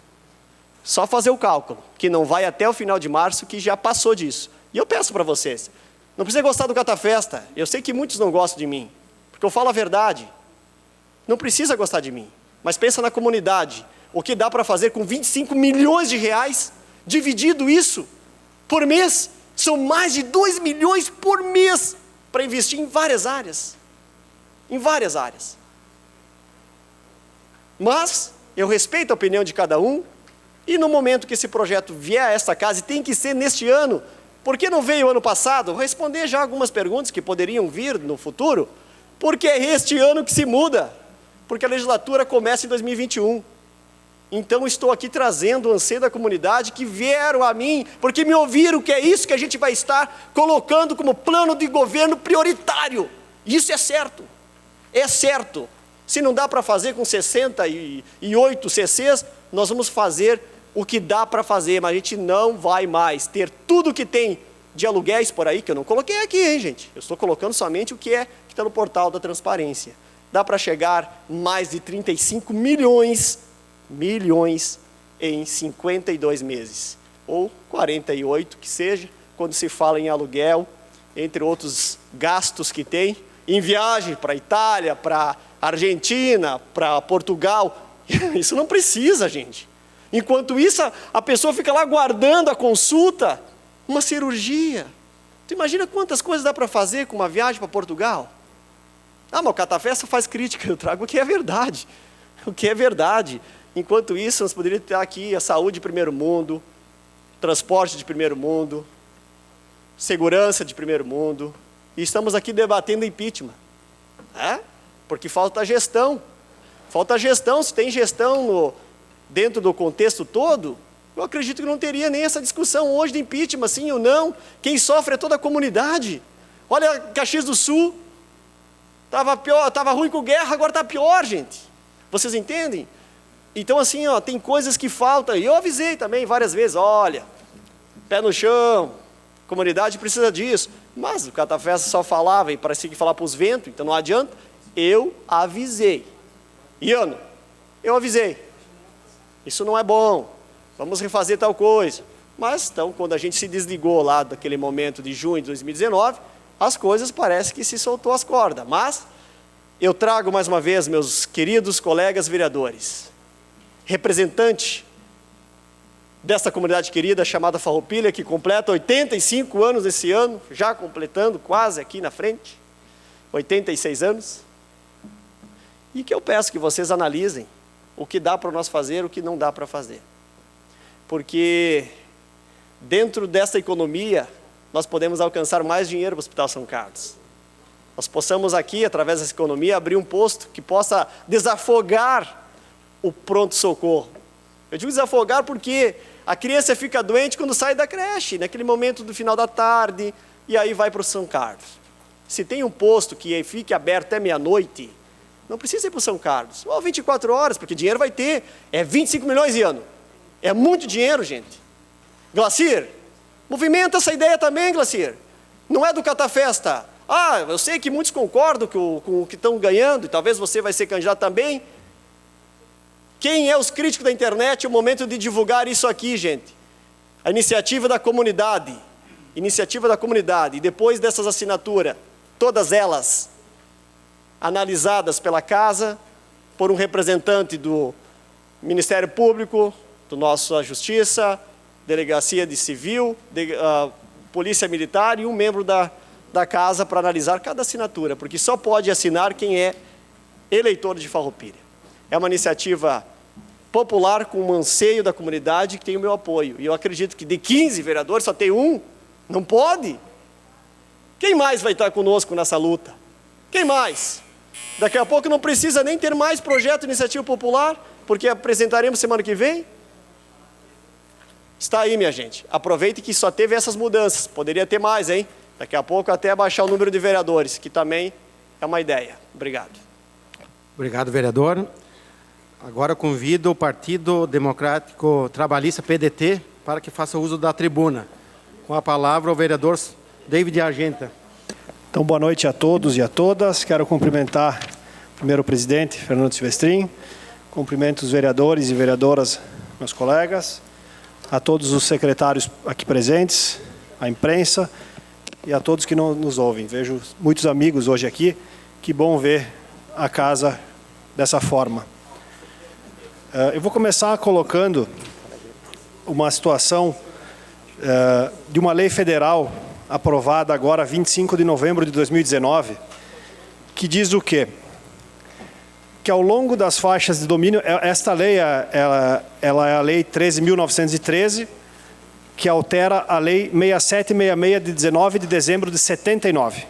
só fazer o cálculo, que não vai até o final de março, que já passou disso. E eu peço para vocês, não precisa gostar do Catafesta, eu sei que muitos não gostam de mim, porque eu falo a verdade. Não precisa gostar de mim, mas pensa na comunidade, o que dá para fazer com 25 milhões de reais, dividido isso por mês, são mais de 2 milhões por mês, para investir em várias áreas. Em várias áreas. Mas eu respeito a opinião de cada um, e no momento que esse projeto vier a esta casa, e tem que ser neste ano, por que não veio ano passado? Vou responder já algumas perguntas que poderiam vir no futuro, porque é este ano que se muda, porque a legislatura começa em 2021. Então estou aqui trazendo o anseio da comunidade que vieram a mim, porque me ouviram que é isso que a gente vai estar colocando como plano de governo prioritário. Isso é certo. É certo. Se não dá para fazer com 68 CCs, nós vamos fazer o que dá para fazer, mas a gente não vai mais ter tudo que tem de aluguéis por aí, que eu não coloquei aqui, hein, gente? Eu estou colocando somente o que está no portal da transparência. Dá para chegar mais de 35 milhões em 52 meses, ou 48 que seja, quando se fala em aluguel, entre outros gastos que tem, em viagem para a Itália, para a Argentina, para Portugal. Isso não precisa, gente. Enquanto isso, a pessoa fica lá guardando a consulta, uma cirurgia. Tu imagina quantas coisas dá para fazer com uma viagem para Portugal? Ah, mas o Catafesta faz crítica, eu trago o que é verdade. O que é verdade. Enquanto isso, nós poderíamos ter aqui a saúde de primeiro mundo, transporte de primeiro mundo, segurança de primeiro mundo, e estamos aqui debatendo impeachment. Porque falta gestão. Falta gestão. Se tem gestão dentro do contexto todo, eu acredito que não teria nem essa discussão hoje de impeachment, sim ou não. Quem sofre é toda a comunidade. Olha Caxias do Sul, Estava pior, estava ruim com guerra, agora está pior, gente. Vocês entendem? Então, assim, ó, tem coisas que faltam. E eu avisei também várias vezes, olha, pé no chão, comunidade precisa disso. Mas o Catafesta só falava e parecia que falava para os ventos, então não adianta. Eu avisei. Iano, eu avisei. Isso não é bom. Vamos refazer tal coisa. Mas, então, quando a gente se desligou lá daquele momento de junho de 2019, as coisas parece que se soltou as cordas. Mas eu trago mais uma vez, meus queridos colegas vereadores, representante dessa comunidade querida chamada Farroupilha, que completa 85 anos esse ano, já completando quase aqui na frente, 86 anos, e que eu peço que vocês analisem o que dá para nós fazer, o que não dá para fazer. Porque dentro dessa economia, nós podemos alcançar mais dinheiro para o Hospital São Carlos. Nós possamos aqui, através dessa economia, abrir um posto que possa desafogar o pronto-socorro. Eu digo desafogar porque a criança fica doente quando sai da creche, naquele momento do final da tarde, e aí vai para o São Carlos. Se tem um posto que fique aberto até meia-noite, não precisa ir para o São Carlos. Ou 24 horas, porque dinheiro vai ter. É 25 milhões de ano. É muito dinheiro, gente. Glacir, movimenta essa ideia também, Glacir. Não é do Catafesta. Ah, eu sei que muitos concordam com o que estão ganhando, e talvez você vai ser candidato também. Quem é os críticos da internet? É o momento de divulgar isso aqui, gente. A iniciativa da comunidade. Iniciativa da comunidade. E depois dessas assinaturas, todas elas analisadas pela casa, por um representante do Ministério Público, do nossa Justiça, Delegacia de Civil, Polícia Militar e um membro da casa para analisar cada assinatura, porque só pode assinar quem é eleitor de Farroupilha. É uma iniciativa popular com um anseio da comunidade que tem o meu apoio. E eu acredito que de 15 vereadores só tem um. Não pode? Quem mais vai estar conosco nessa luta? Quem mais? Daqui a pouco não precisa nem ter mais projeto de iniciativa popular, porque apresentaremos semana que vem. Está aí, minha gente. Aproveite que só teve essas mudanças. Poderia ter mais, hein? Daqui a pouco até baixar o número de vereadores, que também é uma ideia. Obrigado. Obrigado, vereador. Agora convido o Partido Democrático Trabalhista, PDT, para que faça uso da tribuna. Com a palavra o vereador David Argenta. Então, boa noite a todos e a todas. Quero cumprimentar primeiro o presidente, Fernando Silvestrin, cumprimento os vereadores e vereadoras, meus colegas, a todos os secretários aqui presentes, a imprensa e a todos que nos ouvem. Vejo muitos amigos hoje aqui, que bom ver a casa dessa forma. Eu vou começar colocando uma situação de uma lei federal aprovada agora, 25 de novembro de 2019, que diz o quê? Que ao longo das faixas de domínio, esta lei ela é a Lei 13.913, que altera a Lei 6766 de 19 de dezembro de 79,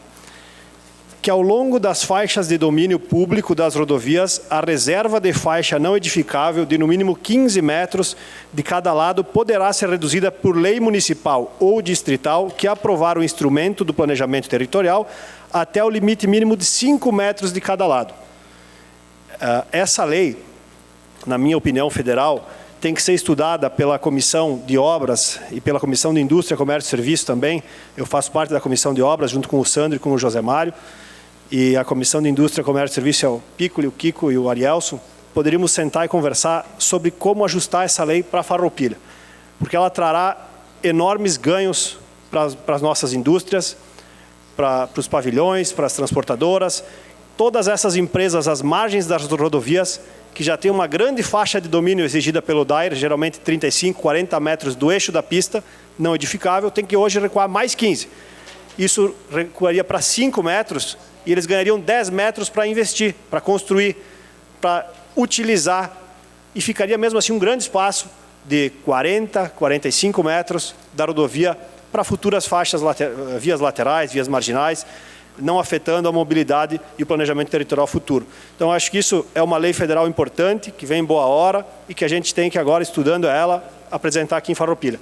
que ao longo das faixas de domínio público das rodovias, a reserva de faixa não edificável de no mínimo 15 metros de cada lado poderá ser reduzida por lei municipal ou distrital que aprovar o instrumento do planejamento territorial até o limite mínimo de 5 metros de cada lado. Essa lei, na minha opinião federal, tem que ser estudada pela Comissão de Obras e pela Comissão de Indústria, Comércio e Serviço também. Eu faço parte da Comissão de Obras, junto com o Sandro e com o José Mário. E a Comissão de Indústria, Comércio e Serviço é o Piccoli, o Kiko e o Arielson. Poderíamos sentar e conversar sobre como ajustar essa lei para a Farroupilha. Porque ela trará enormes ganhos para as nossas indústrias, para os pavilhões, para as transportadoras. Todas essas empresas às margens das rodovias, que já tem uma grande faixa de domínio exigida pelo DAIR, geralmente 35, 40 metros do eixo da pista, não edificável, tem que hoje recuar mais 15. Isso recuaria para 5 metros e eles ganhariam 10 metros para investir, para construir, para utilizar, e ficaria mesmo assim um grande espaço de 40, 45 metros da rodovia para futuras faixas, vias laterais, vias marginais, não afetando a mobilidade e o planejamento territorial futuro. Então, acho que isso é uma lei federal importante, que vem em boa hora e que a gente tem que agora, estudando ela, apresentar aqui em Farroupilha.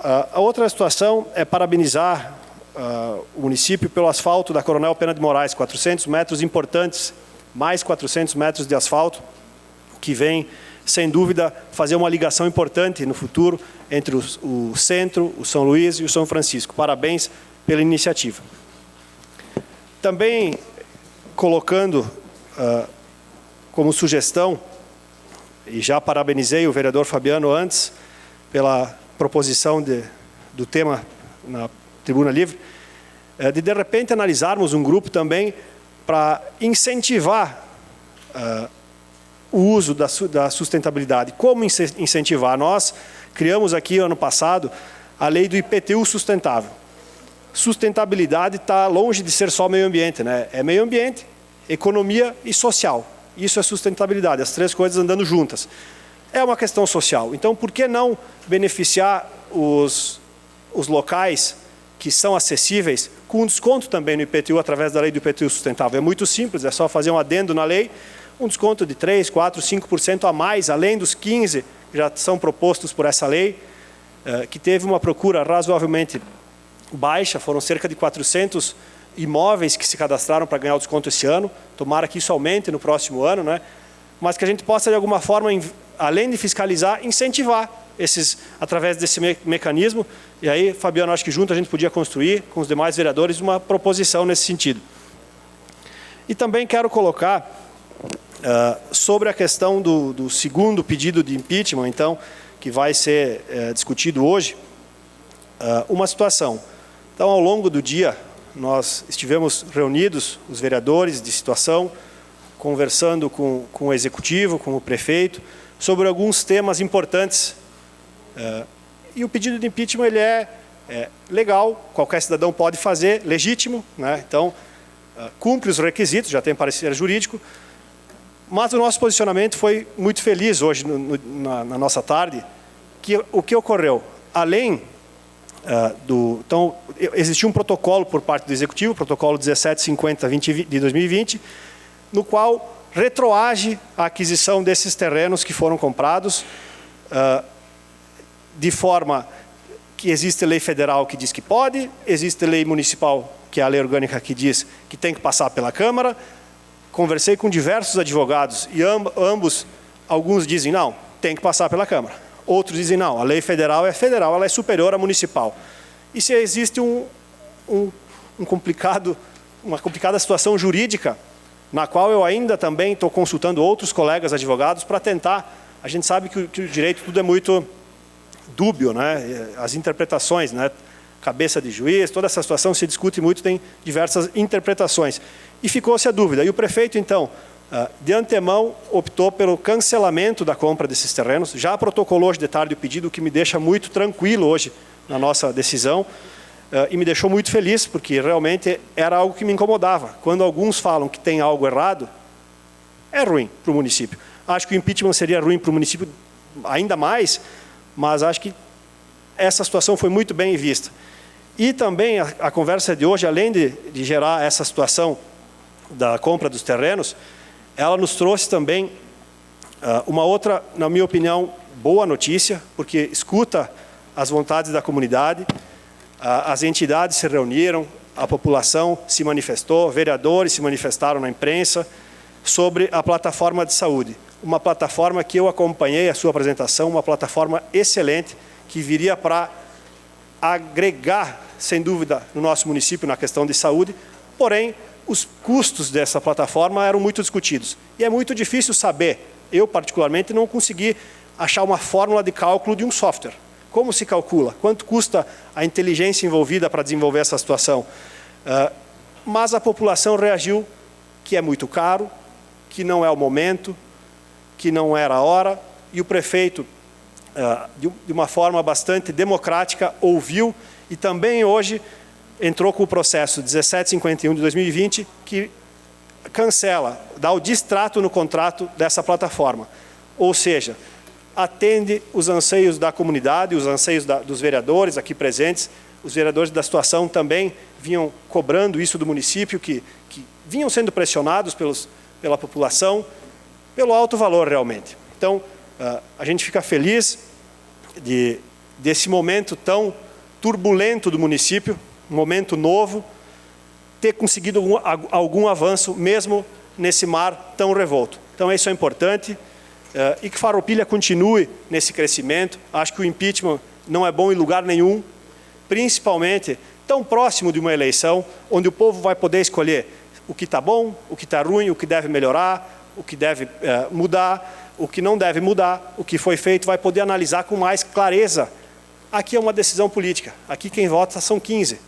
A outra situação é parabenizar o município pelo asfalto da Coronel Pena de Moraes, 400 metros importantes, mais 400 metros de asfalto, que vem, sem dúvida, fazer uma ligação importante no futuro entre o centro, o São Luís e o São Francisco. Parabéns pela iniciativa. Também colocando como sugestão, e já parabenizei o vereador Fabiano antes pela proposição do tema na Tribuna Livre, de repente analisarmos um grupo também para incentivar o uso da sustentabilidade. Como incentivar? Nós criamos aqui, ano passado, a lei do IPTU sustentável. Sustentabilidade está longe de ser só meio ambiente, né? É meio ambiente, economia e social. Isso é sustentabilidade, as três coisas andando juntas. É uma questão social. Então, por que não beneficiar os locais que são acessíveis com desconto também no IPTU, através da lei do IPTU sustentável? É muito simples, é só fazer um adendo na lei, um desconto de 3%, 4%, 5% a mais, além dos 15% que já são propostos por essa lei, que teve uma procura razoavelmente baixa, foram cerca de 400 imóveis que se cadastraram para ganhar o desconto esse ano, tomara que isso aumente no próximo ano, né? Mas que a gente possa, de alguma forma, além de fiscalizar, incentivar esses, através desse mecanismo. E aí, Fabiano, acho que junto a gente podia construir, com os demais vereadores, uma proposição nesse sentido. E também quero colocar, sobre a questão do segundo pedido de impeachment, então, que vai ser discutido hoje, uma situação. Então, ao longo do dia, nós estivemos reunidos, os vereadores de situação, conversando com o executivo, com o prefeito, sobre alguns temas importantes. E o pedido de impeachment ele é legal, qualquer cidadão pode fazer, legítimo, né? Então, cumpre os requisitos, já tem parecer jurídico, mas o nosso posicionamento foi muito feliz hoje, na nossa tarde, que o que ocorreu, além então, existiu um protocolo por parte do Executivo, o protocolo 1750 de 2020, no qual retroage a aquisição desses terrenos que foram comprados, de forma que existe lei federal que diz que pode, existe lei municipal, que é a lei orgânica que diz que tem que passar pela Câmara. Conversei com diversos advogados e ambos, alguns dizem não, tem que passar pela Câmara. Outros dizem não, a lei federal é federal, ela é superior à municipal. E se existe uma complicada situação jurídica, na qual eu ainda também estou consultando outros colegas advogados para tentar, a gente sabe que o direito tudo é muito dúbio, né? As interpretações, né? Cabeça de juiz, toda essa situação se discute muito, tem diversas interpretações. E ficou-se a dúvida. E o prefeito, então, de antemão, optou pelo cancelamento da compra desses terrenos. Já protocolou hoje de tarde o pedido, o que me deixa muito tranquilo hoje na nossa decisão. E me deixou muito feliz, porque realmente era algo que me incomodava. Quando alguns falam que tem algo errado, é ruim para o município. Acho que o impeachment seria ruim para o município ainda mais, mas acho que essa situação foi muito bem vista. E também a conversa de hoje, além de gerar essa situação da compra dos terrenos, ela nos trouxe também uma outra, na minha opinião, boa notícia, porque escuta as vontades da comunidade, as entidades se reuniram, a população se manifestou, vereadores se manifestaram na imprensa sobre a plataforma de saúde. Uma plataforma que eu acompanhei a sua apresentação, uma plataforma excelente, que viria para agregar, sem dúvida, no nosso município na questão de saúde, porém, os custos dessa plataforma eram muito discutidos. E é muito difícil saber, eu particularmente não consegui achar uma fórmula de cálculo de um software. Como se calcula? Quanto custa a inteligência envolvida para desenvolver essa situação? Mas a população reagiu que é muito caro, que não é o momento, que não era a hora, e o prefeito, de uma forma bastante democrática, ouviu e também hoje entrou com o processo 1751 de 2020, que cancela, dá o distrato no contrato dessa plataforma. Ou seja, atende os anseios da comunidade, os anseios dos vereadores aqui presentes. Os vereadores da situação também vinham cobrando isso do município, que vinham sendo pressionados pela população, pelo alto valor realmente. Então, a gente fica feliz desse momento tão turbulento do município, um momento novo, ter conseguido algum avanço, mesmo nesse mar tão revolto. Então, isso é importante, e que Farroupilha continue nesse crescimento. Acho que o impeachment não é bom em lugar nenhum, principalmente tão próximo de uma eleição, onde o povo vai poder escolher o que está bom, o que está ruim, o que deve melhorar, o que deve mudar, o que não deve mudar, o que foi feito, vai poder analisar com mais clareza. Aqui é uma decisão política, aqui quem vota são 15.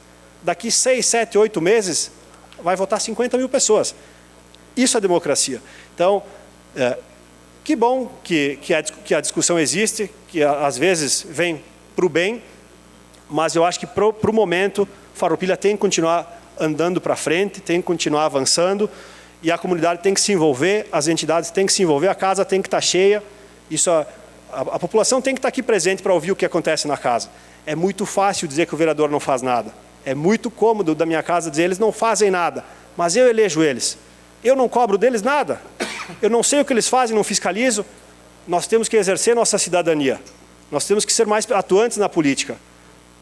Daqui 6, 7, 8 meses, vai votar 50 mil pessoas. Isso é democracia. Então, que bom que a discussão existe, que às vezes vem para o bem, mas eu acho que para o momento, Farroupilha tem que continuar andando para frente, tem que continuar avançando, e a comunidade tem que se envolver, as entidades têm que se envolver, a casa tem que estar cheia, isso, a população tem que estar aqui presente para ouvir o que acontece na casa. É muito fácil dizer que o vereador não faz nada, é muito cômodo da minha casa dizer eles não fazem nada, mas eu elejo eles. Eu não cobro deles nada, eu não sei o que eles fazem, não fiscalizo. Nós temos que exercer nossa cidadania, nós temos que ser mais atuantes na política.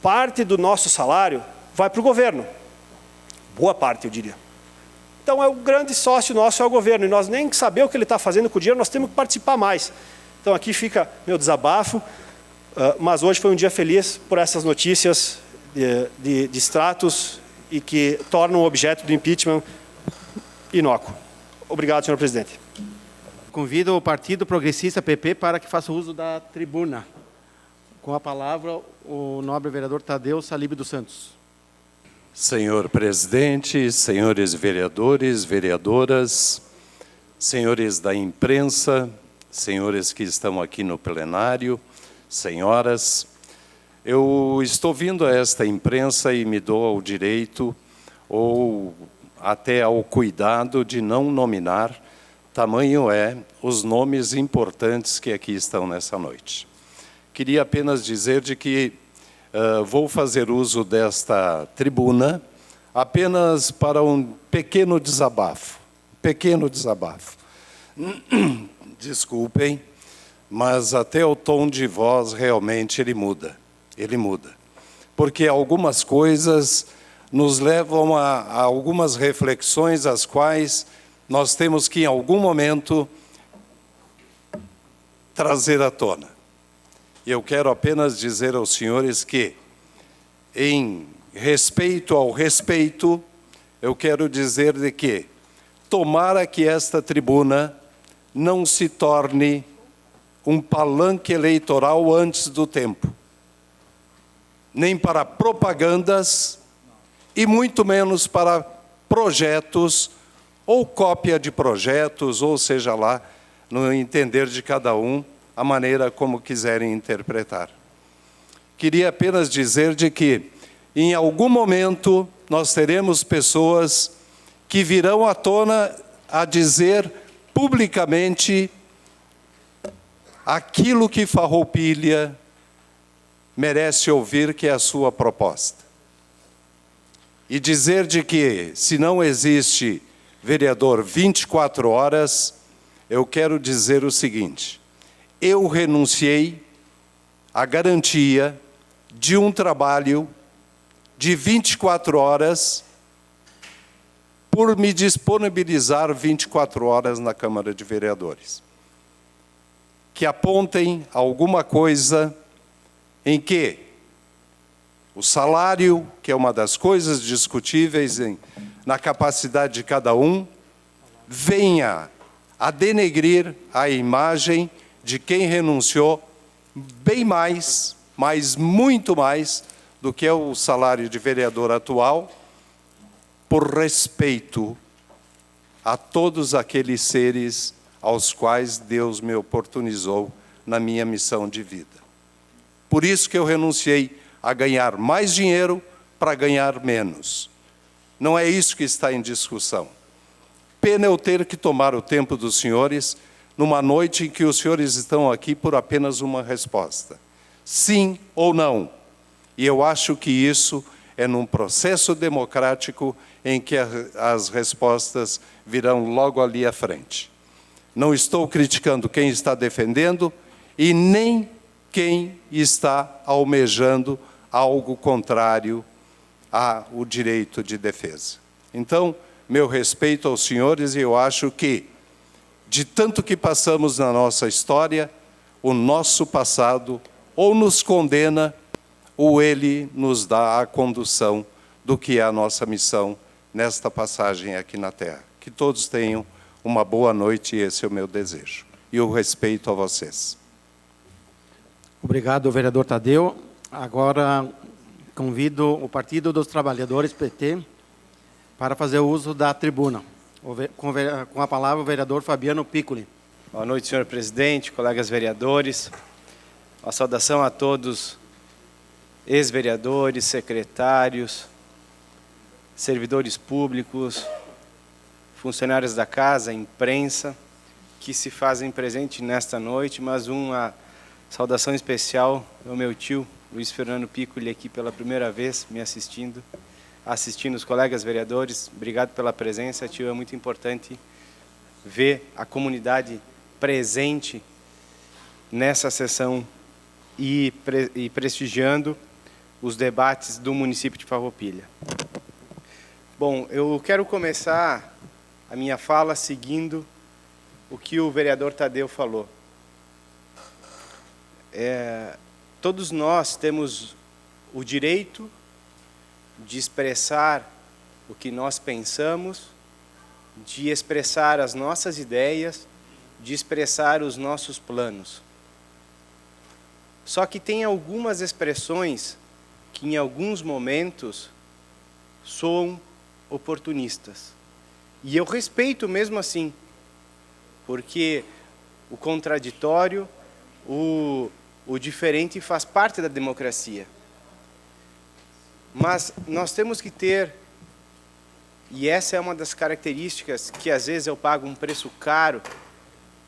Parte do nosso salário vai para o governo, boa parte eu diria. Então o grande sócio nosso é o governo, e nós nem saber o que ele está fazendo com o dinheiro, nós temos que participar mais. Então aqui fica meu desabafo, mas hoje foi um dia feliz por essas notícias de extratos e que tornam o objeto do impeachment inócuo. Obrigado, senhor presidente. Convido o Partido Progressista PP para que faça uso da tribuna. Com a palavra, o nobre vereador Tadeu Salib dos Santos. Senhor presidente, senhores vereadores, vereadoras, senhores da imprensa, senhores que estão aqui no plenário, senhoras, eu estou vindo a esta imprensa e me dou ao direito ou até ao cuidado de não nominar, tamanho é os nomes importantes que aqui estão nessa noite. Queria apenas dizer de que vou fazer uso desta tribuna apenas para um pequeno desabafo. Desculpem, mas até o tom de voz realmente ele muda. Porque algumas coisas nos levam a algumas reflexões às quais nós temos que, em algum momento, trazer à tona. E eu quero apenas dizer aos senhores que, em respeito ao respeito, eu quero dizer de que, tomara que esta tribuna não se torne um palanque eleitoral antes do tempo, nem para propagandas e muito menos para projetos ou cópia de projetos, ou seja lá, no entender de cada um, a maneira como quiserem interpretar. Queria apenas dizer de que, em algum momento, nós teremos pessoas que virão à tona a dizer publicamente aquilo que Farroupilha merece ouvir, que é a sua proposta. E dizer de que, se não existe vereador 24 horas, eu quero dizer o seguinte: eu renunciei à garantia de um trabalho de 24 horas por me disponibilizar 24 horas na Câmara de Vereadores. Que apontem alguma coisa em que o salário, que é uma das coisas discutíveis na capacidade de cada um, venha a denegrir a imagem de quem renunciou bem mais, mas muito mais, do que é o salário de vereador atual, por respeito a todos aqueles seres aos quais Deus me oportunizou na minha missão de vida. Por isso que eu renunciei a ganhar mais dinheiro para ganhar menos. Não é isso que está em discussão. Pena eu ter que tomar o tempo dos senhores numa noite em que os senhores estão aqui por apenas uma resposta: sim ou não. E eu acho que isso é num processo democrático em que as respostas virão logo ali à frente. Não estou criticando quem está defendendo e nem quem está almejando algo contrário há o direito de defesa. Então, meu respeito aos senhores, e eu acho que, de tanto que passamos na nossa história, o nosso passado ou nos condena, ou ele nos dá a condução do que é a nossa missão nesta passagem aqui na Terra. Que todos tenham uma boa noite, e esse é o meu desejo. E o respeito a vocês. Obrigado, vereador Tadeu. Agora, convido o Partido dos Trabalhadores, PT, para fazer uso da tribuna. Com a palavra, o vereador Fabiano Piccoli. Boa noite, senhor presidente, colegas vereadores. Uma saudação a todos, ex-vereadores, secretários, servidores públicos, funcionários da casa, imprensa, que se fazem presente nesta noite, mas uma saudação especial ao meu tio, Luiz Fernando Piccoli, aqui pela primeira vez me assistindo os colegas vereadores. Obrigado pela presença, tio, é muito importante ver a comunidade presente nessa sessão e prestigiando os debates do município de Farroupilha. Bom, eu quero começar a minha fala seguindo o que o vereador Tadeu falou. Todos nós temos o direito de expressar o que nós pensamos, de expressar as nossas ideias, de expressar os nossos planos. Só que tem algumas expressões que, em alguns momentos, soam oportunistas. E eu respeito mesmo assim, porque o contraditório, o diferente faz parte da democracia. Mas nós temos que ter, e essa é uma das características que às vezes eu pago um preço caro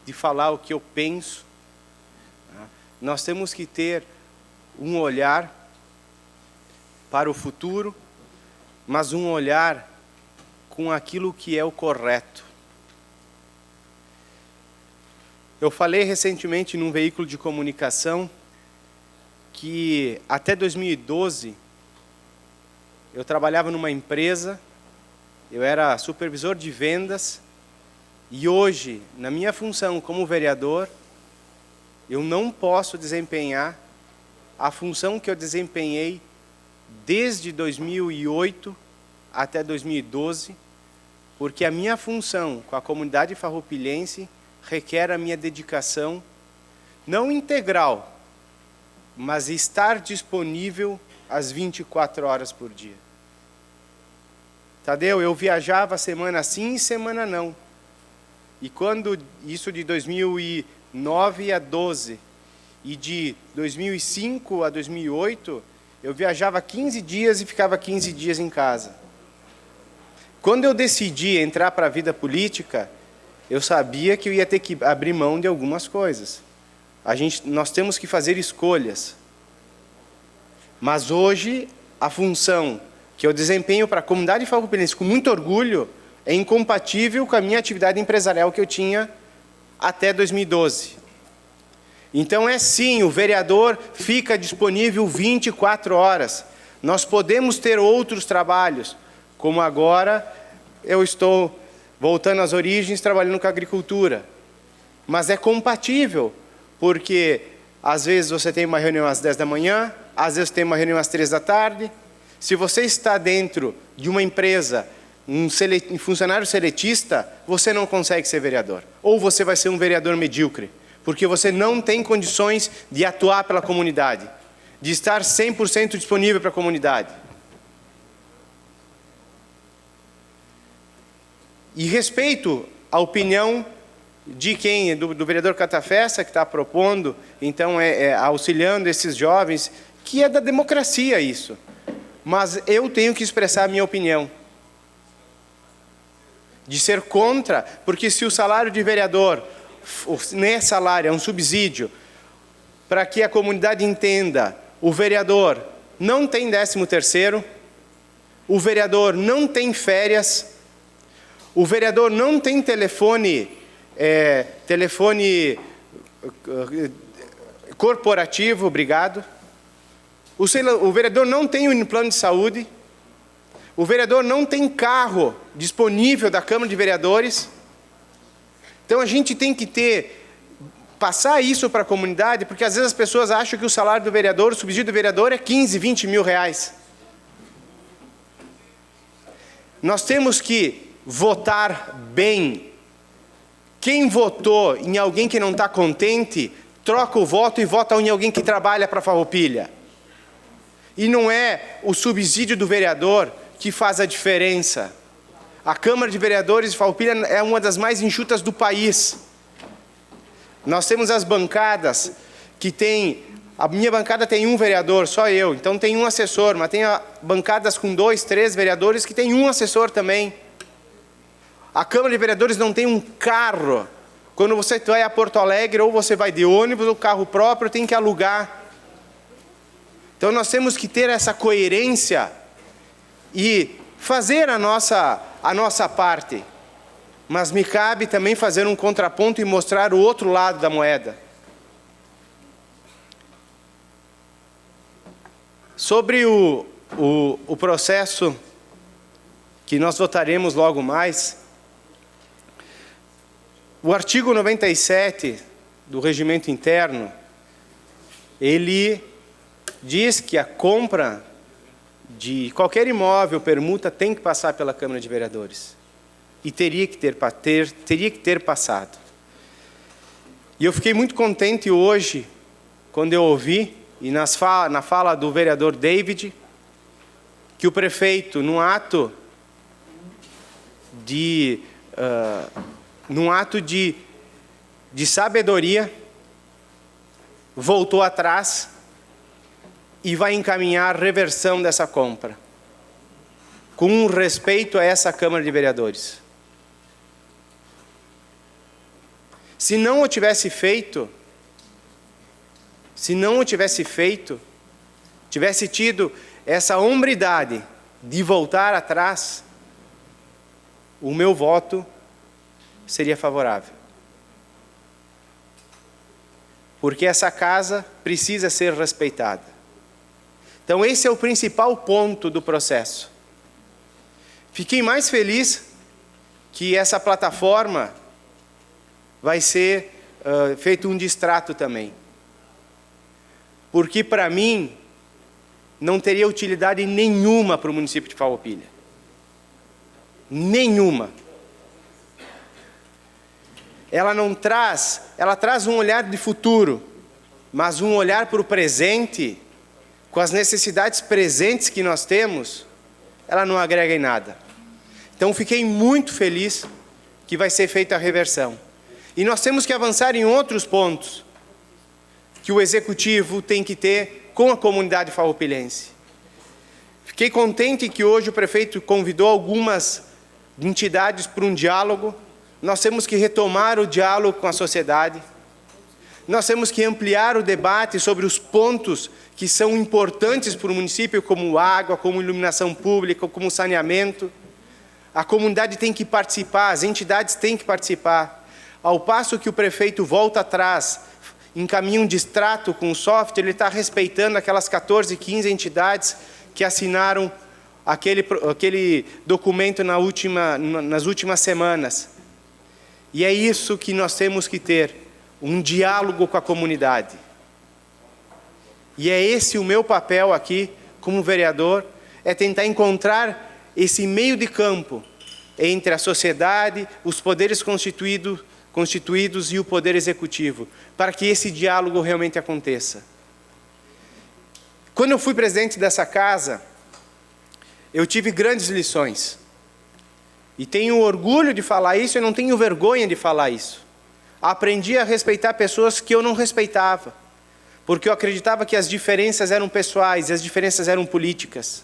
de falar o que eu penso, nós temos que ter um olhar para o futuro, mas um olhar com aquilo que é o correto. Eu falei recentemente num veículo de comunicação que até 2012 eu trabalhava numa empresa, eu era supervisor de vendas, e hoje, na minha função como vereador, eu não posso desempenhar a função que eu desempenhei desde 2008 até 2012, porque a minha função com a comunidade farroupilhense requer a minha dedicação, não integral, mas estar disponível às 24 horas por dia. Tadeu, eu viajava semana sim e semana não. E quando isso de 2009 a 12 e de 2005 a 2008, eu viajava 15 dias e ficava 15 dias em casa. Quando eu decidi entrar para a vida política, eu sabia que eu ia ter que abrir mão de algumas coisas. Nós temos que fazer escolhas. Mas hoje, a função que eu desempenho para a comunidade farroupilhense com muito orgulho é incompatível com a minha atividade empresarial que eu tinha até 2012. Então, sim, o vereador fica disponível 24 horas. Nós podemos ter outros trabalhos, como agora eu estou voltando às origens, trabalhando com a agricultura. Mas é compatível, porque às vezes você tem uma reunião às 10 da manhã, às vezes tem uma reunião às 3 da tarde. Se você está dentro de uma empresa, um funcionário seletista, você não consegue ser vereador. Ou você vai ser um vereador medíocre, porque você não tem condições de atuar pela comunidade, de estar 100% disponível para a comunidade. E respeito a opinião de quem? Do vereador Catafesta, que está propondo, então, auxiliando esses jovens, que é da democracia isso. Mas eu tenho que expressar a minha opinião. De ser contra, porque se o salário de vereador, nem é salário, é um subsídio, para que a comunidade entenda, o vereador não tem 13º, o vereador não tem férias, o vereador não tem telefone corporativo, obrigado. O vereador não tem um plano de saúde, O vereador não tem carro disponível da Câmara de Vereadores. Então a gente tem que passar isso para a comunidade, porque às vezes as pessoas acham que o salário do vereador, o subsídio do vereador é 15, 20 mil reais. Nós temos que votar bem. Quem votou em alguém que não está contente, troca o voto e vota em alguém que trabalha para a Farroupilha. E não é o subsídio do vereador que faz a diferença. A Câmara de Vereadores de Farroupilha é uma das mais enxutas do país. Nós temos as bancadas que tem... A minha bancada tem um vereador, só eu, então tem um assessor, mas tem bancadas com 2, 3 vereadores que tem um assessor também. A Câmara de Vereadores não tem um carro. Quando você vai a Porto Alegre, ou você vai de ônibus, ou carro próprio, tem que alugar. Então nós temos que ter essa coerência e fazer a nossa parte. Mas me cabe também fazer um contraponto e mostrar o outro lado da moeda. Sobre o processo que nós votaremos logo mais, o artigo 97 do Regimento Interno, ele diz que a compra de qualquer imóvel, permuta, tem que passar pela Câmara de Vereadores. E teria que ter passado. E eu fiquei muito contente hoje, quando eu ouvi, e na fala do vereador David, que o prefeito, num ato de sabedoria, voltou atrás e vai encaminhar a reversão dessa compra, com respeito a essa Câmara de Vereadores. Se não o tivesse feito, tivesse tido essa hombridade de voltar atrás, o meu voto seria favorável. Porque essa casa precisa ser respeitada. Então esse é o principal ponto do processo. Fiquei mais feliz que essa plataforma vai ser feito um distrato também. Porque para mim não teria utilidade nenhuma para o município de Farroupilha. Nenhuma. Ela traz um olhar de futuro, mas um olhar para o presente, com as necessidades presentes que nós temos, ela não agrega em nada. Então fiquei muito feliz que vai ser feita a reversão. E nós temos que avançar em outros pontos que o Executivo tem que ter com a comunidade farroupilhense. Fiquei contente que hoje o prefeito convidou algumas entidades para um diálogo. Nós temos que retomar o diálogo com a sociedade. Nós temos que ampliar o debate sobre os pontos que são importantes para o município, como água, como iluminação pública, como saneamento. A comunidade tem que participar, as entidades têm que participar. Ao passo que o prefeito volta atrás, encaminha um distrato com o software, ele está respeitando aquelas 14, 15 entidades que assinaram aquele documento nas últimas semanas. E é isso que nós temos que ter, um diálogo com a comunidade. E é esse o meu papel aqui, como vereador, é tentar encontrar esse meio de campo entre a sociedade, os poderes constituídos e o poder executivo, para que esse diálogo realmente aconteça. Quando eu fui presidente dessa casa, eu tive grandes lições. E tenho orgulho de falar isso, eu não tenho vergonha de falar isso. Aprendi a respeitar pessoas que eu não respeitava, porque eu acreditava que as diferenças eram pessoais, as diferenças eram políticas.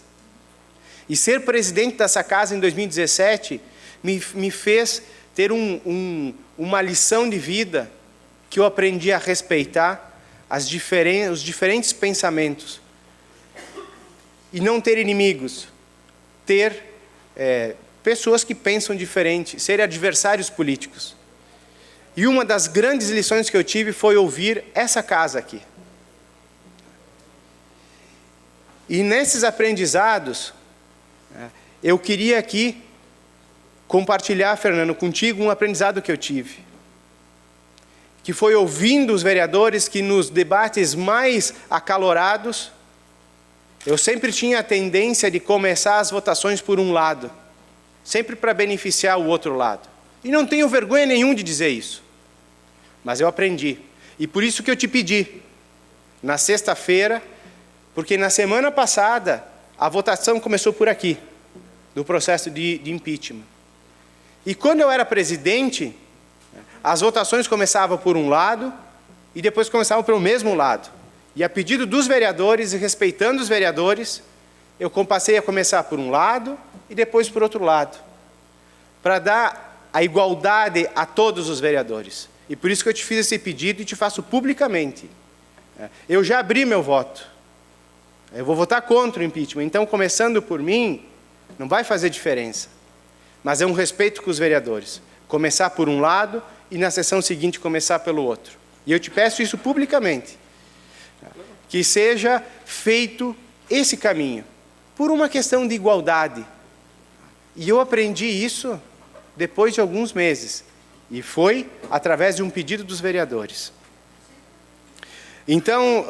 E ser presidente dessa casa em 2017 me fez ter uma lição de vida que eu aprendi a respeitar os diferentes pensamentos. E não ter inimigos, ter pessoas que pensam diferente, serem adversários políticos. E uma das grandes lições que eu tive foi ouvir essa casa aqui. E nesses aprendizados, eu queria aqui compartilhar, Fernando, contigo um aprendizado que eu tive, que foi ouvindo os vereadores que nos debates mais acalorados, eu sempre tinha a tendência de começar as votações por um lado, sempre para beneficiar o outro lado. E não tenho vergonha nenhuma de dizer isso, mas eu aprendi. E por isso que eu te pedi, na sexta-feira, porque na semana passada a votação começou por aqui, do processo de impeachment. E quando eu era presidente, as votações começavam por um lado e depois começavam pelo mesmo lado. E a pedido dos vereadores e respeitando os vereadores, eu passei a começar por um lado e depois por outro lado, para dar a igualdade a todos os vereadores. E por isso que eu te fiz esse pedido e te faço publicamente. Eu já abri meu voto. Eu vou votar contra o impeachment. Então, começando por mim, não vai fazer diferença. Mas é um respeito com os vereadores. Começar por um lado e na sessão seguinte começar pelo outro. E eu te peço isso publicamente. Que seja feito esse caminho, por uma questão de igualdade. E eu aprendi isso depois de alguns meses. E foi através de um pedido dos vereadores. Então,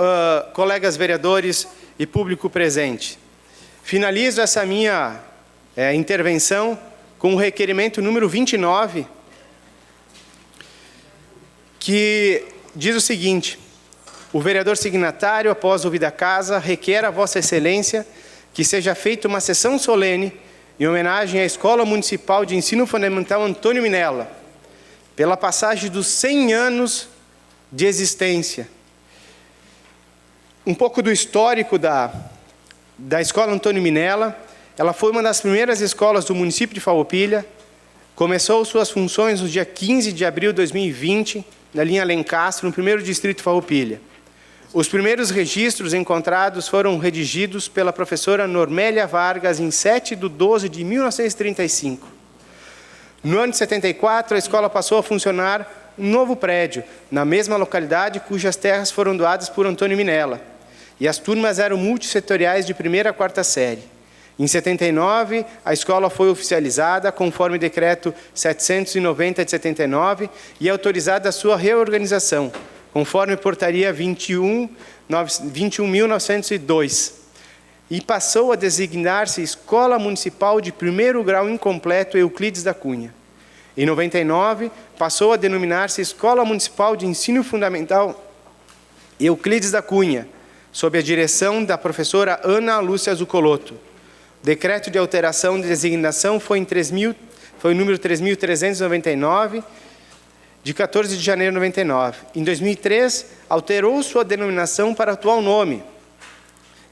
colegas vereadores e público presente, finalizo essa minha intervenção com o requerimento número 29, que diz o seguinte: o vereador signatário, após ouvida a casa, requer a Vossa Excelência que seja feita uma sessão solene em homenagem à Escola Municipal de Ensino Fundamental Antônio Minella, pela passagem dos 100 anos de existência. Um pouco do histórico da Escola Antônio Minella. Ela foi uma das primeiras escolas do município de Farroupilha, começou suas funções no dia 15 de abril de 2020, na linha Lencastre, no primeiro distrito de Farroupilha. Os primeiros registros encontrados foram redigidos pela professora Normélia Vargas em 7/12/1935. No ano de 74, a escola passou a funcionar um novo prédio, na mesma localidade, cujas terras foram doadas por Antônio Minella, e as turmas eram multissetoriais de 1ª a 4ª série. Em 79, a escola foi oficializada conforme decreto 790 de 79 e autorizada a sua reorganização, conforme portaria 21.902, e passou a designar-se Escola Municipal de Primeiro Grau Incompleto Euclides da Cunha. Em 99, passou a denominar-se Escola Municipal de Ensino Fundamental Euclides da Cunha, sob a direção da professora Ana Lúcia Zuccolotto. O decreto de alteração de designação foi o número 3.399, de 14 de janeiro de 99. Em 2003, alterou sua denominação para o atual nome,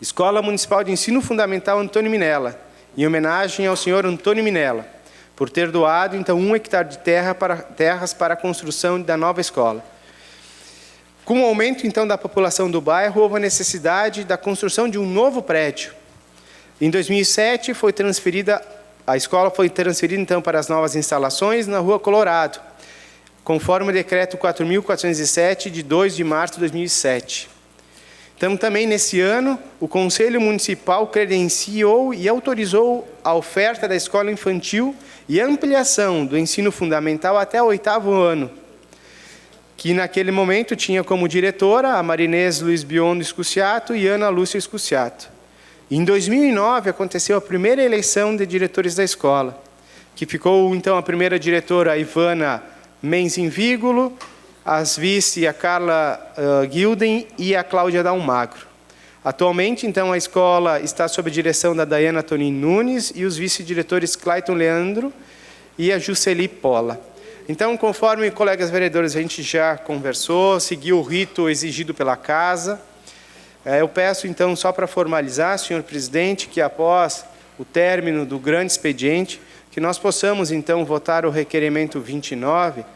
Escola Municipal de Ensino Fundamental Antônio Minella, em homenagem ao senhor Antônio Minella, por ter doado, então, 1 hectare de terras para a construção da nova escola. Com o aumento, então, da população do bairro, houve a necessidade da construção de um novo prédio. Em 2007, a escola foi transferida, então, para as novas instalações na Rua Colorado, conforme o decreto 4.407, de 2 de março de 2007. Então, também nesse ano, o Conselho Municipal credenciou e autorizou a oferta da escola infantil e ampliação do ensino fundamental até o 8º ano, que naquele momento tinha como diretora a Marinês Luiz Biondo Escuciato e Ana Lúcia Escuciato. Em 2009, aconteceu a primeira eleição de diretores da escola, que ficou, então, a primeira diretora, a Ivana Menzinvígulo, as vice, a Carla Gilden e a Cláudia Dalmagro. Atualmente, então, a escola está sob a direção da Dayana Tonin Nunes e os vice-diretores Clayton Leandro e a Jusceli Pola. Então, conforme colegas vereadores, a gente já conversou, seguiu o rito exigido pela casa. Eu peço, então, só para formalizar, senhor presidente, que após o término do grande expediente, que nós possamos, então, votar o requerimento 29,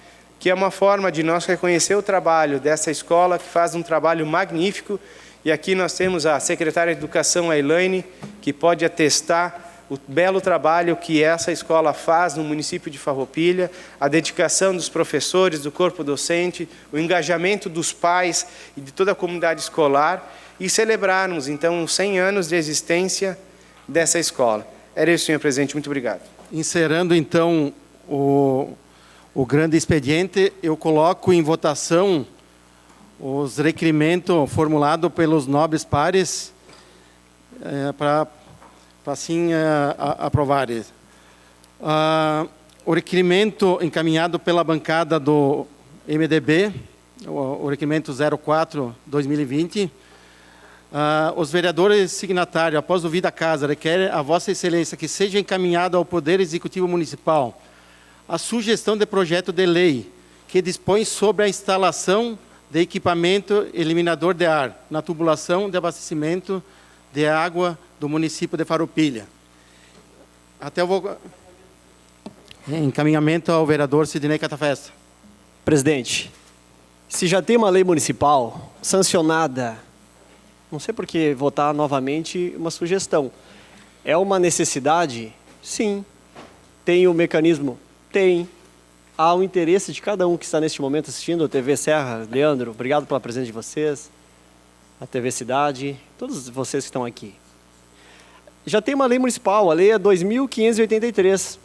que é uma forma de nós reconhecer o trabalho dessa escola, que faz um trabalho magnífico. E aqui nós temos a secretária de Educação, a Elaine, que pode atestar o belo trabalho que essa escola faz no município de Farroupilha, a dedicação dos professores, do corpo docente, o engajamento dos pais e de toda a comunidade escolar, e celebrarmos, então, os 100 anos de existência dessa escola. Era isso, senhor presidente. Muito obrigado. Encerrando, então, o grande expediente, eu coloco em votação os requerimentos formulados pelos nobres pares para assim aprovar. O requerimento encaminhado pela bancada do MDB, o requerimento 04/2020, os vereadores signatários, após ouvir da Casa, requerem a Vossa Excelência que seja encaminhado ao Poder Executivo Municipal a sugestão de projeto de lei que dispõe sobre a instalação de equipamento eliminador de ar na tubulação de abastecimento de água do município de Farroupilha. Até eu vou... Encaminhamento ao vereador Sidnei Catafesta. Presidente, se já tem uma lei municipal sancionada, não sei por que votar novamente uma sugestão. É uma necessidade? Sim. Tem o mecanismo? Tem. Há o interesse de cada um que está neste momento assistindo a TV Serra. Leandro, obrigado pela presença de vocês. A TV Cidade, todos vocês que estão aqui. Já tem uma lei municipal, a lei é 2.583.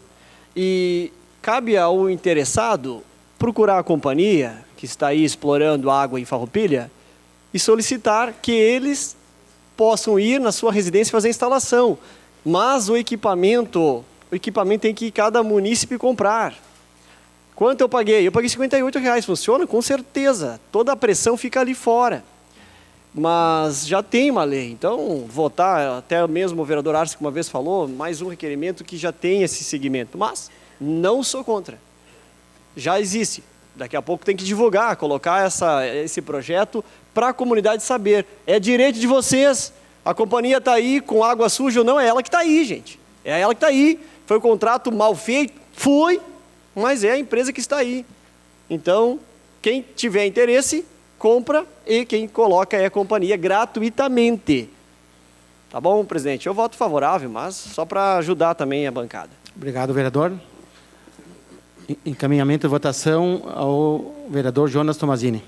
E cabe ao interessado procurar a companhia que está aí explorando água em Farroupilha e solicitar que eles possam ir na sua residência fazer a instalação. Mas o equipamento tem que cada munícipe comprar. Quanto eu paguei? Eu paguei R$58. Funciona? Com certeza. Toda a pressão fica ali fora. Mas já tem uma lei. Então, votar, até mesmo o vereador Arce, que uma vez falou, mais um requerimento que já tem esse segmento. Mas não sou contra. Já existe. Daqui a pouco tem que divulgar, colocar esse projeto para a comunidade saber. É direito de vocês. A companhia está aí com água suja ou não, é ela que está aí, gente. É ela que está aí. Foi um contrato mal feito? Foi, mas é a empresa que está aí. Então, quem tiver interesse, compra e quem coloca é a companhia gratuitamente. Tá bom, presidente? Eu voto favorável, mas só para ajudar também a bancada. Obrigado, vereador. Encaminhamento de votação ao vereador Jonas Tomazini.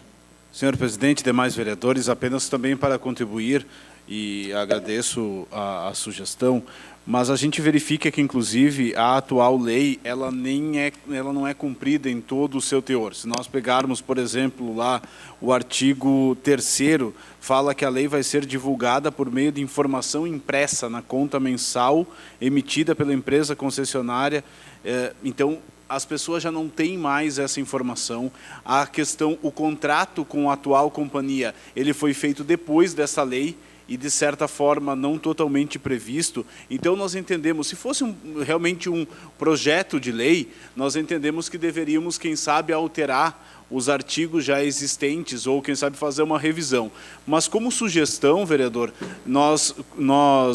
Senhor presidente, demais vereadores, apenas também para contribuir, e agradeço a sugestão, mas a gente verifica que, inclusive, a atual lei, ela não é cumprida em todo o seu teor. Se nós pegarmos, por exemplo, lá o artigo 3º, fala que a lei vai ser divulgada por meio de informação impressa na conta mensal emitida pela empresa concessionária. Então, as pessoas já não têm mais essa informação. A questão, o contrato com a atual companhia, ele foi feito depois dessa lei, e, de certa forma, não totalmente previsto. Então, nós entendemos, se fosse realmente um projeto de lei, nós entendemos que deveríamos, quem sabe, alterar os artigos já existentes ou, quem sabe, fazer uma revisão. Mas, como sugestão, vereador, nós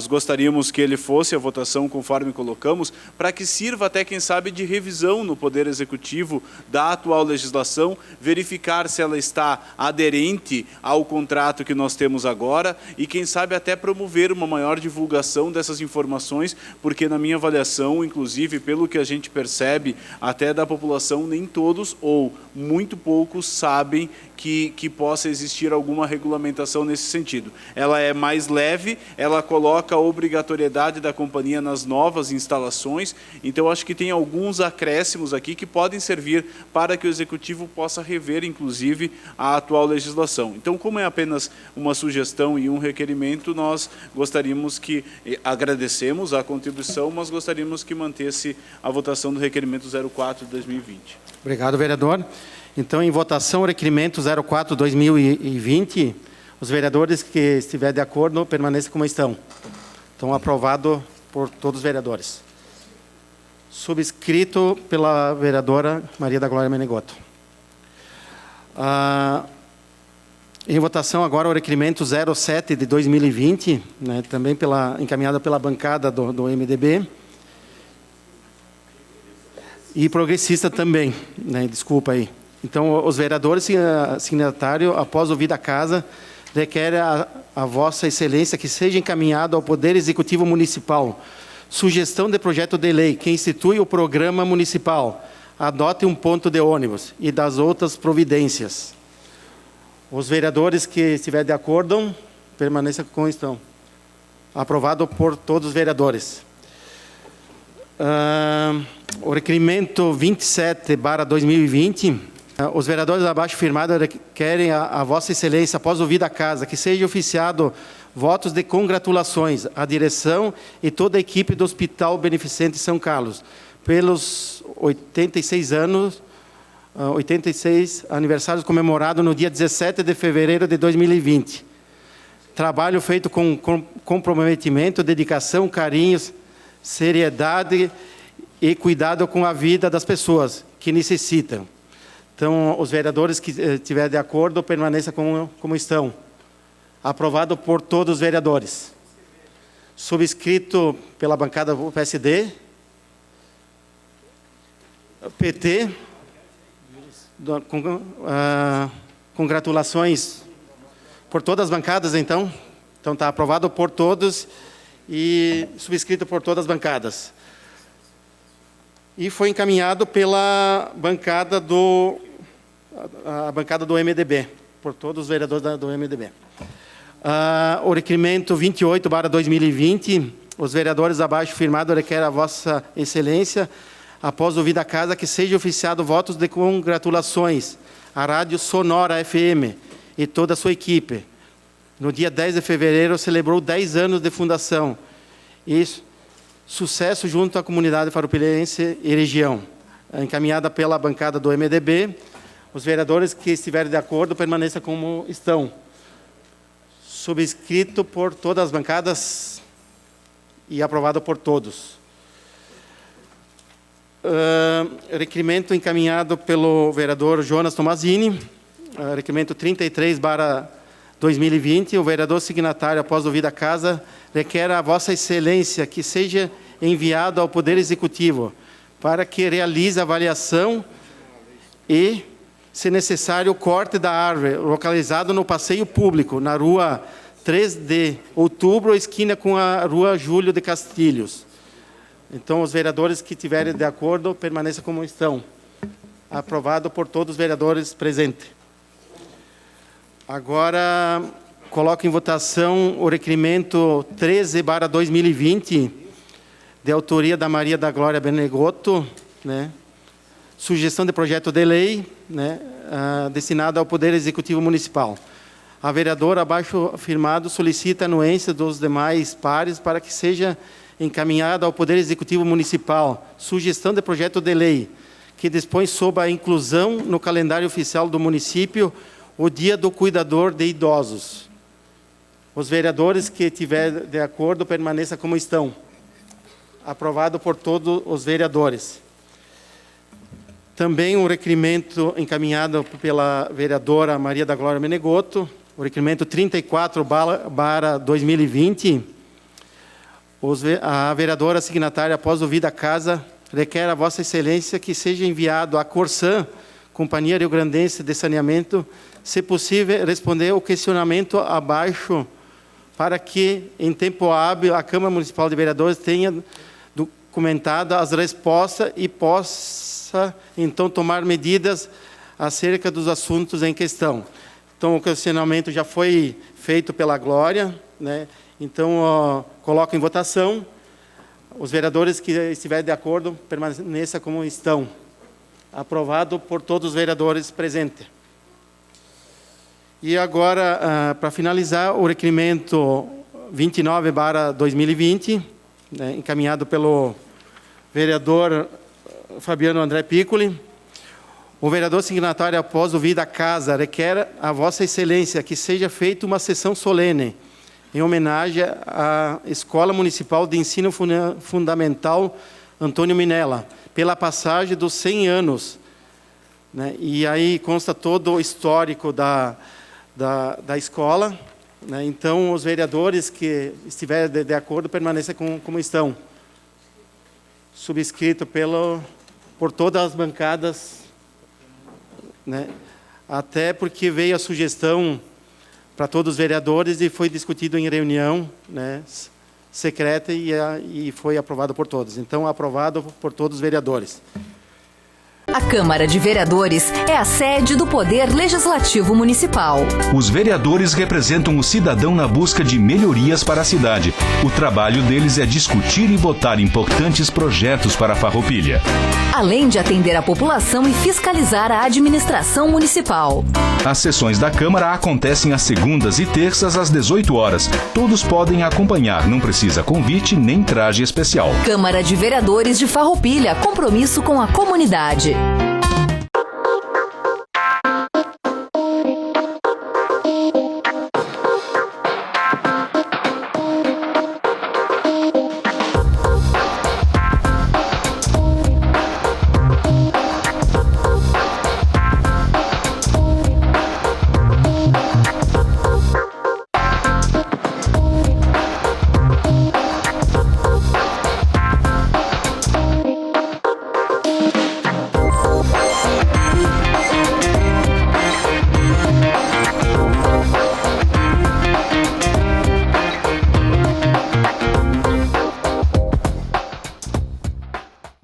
gostaríamos que ele fosse a votação conforme colocamos, para que sirva até, quem sabe, de revisão no Poder Executivo da atual legislação, verificar se ela está aderente ao contrato que nós temos agora e, quem sabe, até promover uma maior divulgação dessas informações, porque, na minha avaliação, inclusive, pelo que a gente percebe, até da população, nem todos ou muito poucos sabem que possa existir alguma regulamentação nesse sentido. Ela é mais leve, ela coloca a obrigatoriedade da companhia nas novas instalações, então acho que tem alguns acréscimos aqui que podem servir para que o Executivo possa rever, inclusive, a atual legislação. Então, como é apenas uma sugestão e um requerimento, nós gostaríamos que, agradecemos a contribuição, mas gostaríamos que mantesse a votação do requerimento 04 de 2020. Obrigado, vereador. Então, em votação, o requerimento 04/2020, os vereadores que estiverem de acordo permaneçam como estão. Então, aprovado por todos os vereadores. Subscrito pela vereadora Maria da Glória Menegotto. Em votação agora o requerimento 07 de 2020, né, também encaminhado pela bancada do MDB. E progressista também, né, desculpa aí. Então, os vereadores signatários, após ouvir da Casa, requerem a Vossa Excelência que seja encaminhado ao Poder Executivo Municipal sugestão de projeto de lei que institui o programa municipal, adote um ponto de ônibus e das outras providências. Os vereadores que estiverem de acordo, permaneçam como estão. Aprovado por todos os vereadores. O requerimento 27/2020, os vereadores abaixo firmados requerem a Vossa Excelência, após ouvida a casa, que seja oficiado votos de congratulações à direção e toda a equipe do Hospital Beneficente São Carlos, pelos 86 aniversários comemorados no dia 17 de fevereiro de 2020. Trabalho feito com comprometimento, dedicação, carinho, seriedade e cuidado com a vida das pessoas que necessitam. Então, os vereadores que estiverem de acordo, permaneçam como estão. Aprovado por todos os vereadores. Subscrito pela bancada do PSD, PT, congratulações por todas as bancadas, então. Então, está aprovado por todos e subscrito por todas as bancadas. E foi encaminhado pela bancada do MDB, por todos os vereadores do MDB. O requerimento 28/2020, os vereadores abaixo firmados requerem a Vossa Excelência, após ouvida a casa, que seja oficiado votos de congratulações à Rádio Sonora FM e toda a sua equipe. No dia 10 de fevereiro, celebrou 10 anos de fundação. Isso, sucesso junto à comunidade farroupilhense e região. Encaminhada pela bancada do MDB, os vereadores que estiverem de acordo permaneçam como estão. Subscrito por todas as bancadas e aprovado por todos. Requerimento encaminhado pelo vereador Jonas Tomazini, requerimento 33/2020, o vereador signatário, após ouvida a casa, requer a Vossa Excelência que seja enviado ao Poder Executivo para que realize a avaliação e, se necessário, o corte da árvore localizado no passeio público, na rua 3 de outubro, esquina com a rua Júlio de Castilhos. Então, os vereadores que estiverem de acordo, permaneçam como estão. Aprovado por todos os vereadores presentes. Agora, coloco em votação o requerimento 13/2020, de autoria da Maria da Glória Benegotto, né? Sugestão de projeto de lei, né? Destinado ao Poder Executivo Municipal. A vereadora abaixo firmado solicita a anuência dos demais pares para que seja encaminhada ao Poder Executivo Municipal. Sugestão de projeto de lei que dispõe sobre a inclusão no calendário oficial do município o Dia do Cuidador de Idosos. Os vereadores que estiverem de acordo permaneçam como estão. Aprovado por todos os vereadores. Também um requerimento encaminhado pela vereadora Maria da Glória Menegotto, o requerimento 34/2020. A vereadora signatária, após ouvida a casa, requer a Vossa Excelência que seja enviado à Corsan, Companhia Rio Grandense de Saneamento, se possível, responder o questionamento abaixo, para que, em tempo hábil, a Câmara Municipal de Vereadores tenha documentado as respostas e possa, então, tomar medidas acerca dos assuntos em questão. Então, o questionamento já foi feito pela Glória, né? Então, coloco em votação. Os vereadores que estiverem de acordo, permaneçam como estão. Aprovado por todos os vereadores presentes. E agora, para finalizar, o requerimento 29/2020, né, encaminhado pelo vereador Fabiano André Piccoli. O vereador signatário, após ouvida a casa, requer a Vossa Excelência que seja feita uma sessão solene em homenagem à Escola Municipal de Ensino Fundamental Antônio Minella, pela passagem dos 100 anos. Né? E aí consta todo o histórico da escola. Né? Então, os vereadores que estiverem de acordo, permaneçam como estão. Subscrito por todas as bancadas, né? Até porque veio a sugestão para todos os vereadores e foi discutido em reunião, né, secreta e foi aprovado por todos. Então, aprovado por todos os vereadores. A Câmara de Vereadores é a sede do Poder Legislativo Municipal. Os vereadores representam o cidadão na busca de melhorias para a cidade. O trabalho deles é discutir e votar importantes projetos para a Farroupilha. Além de atender a população e fiscalizar a administração municipal. As sessões da Câmara acontecem às segundas e terças às 18 horas. Todos podem acompanhar, não precisa convite nem traje especial. Câmara de Vereadores de Farroupilha, compromisso com a comunidade.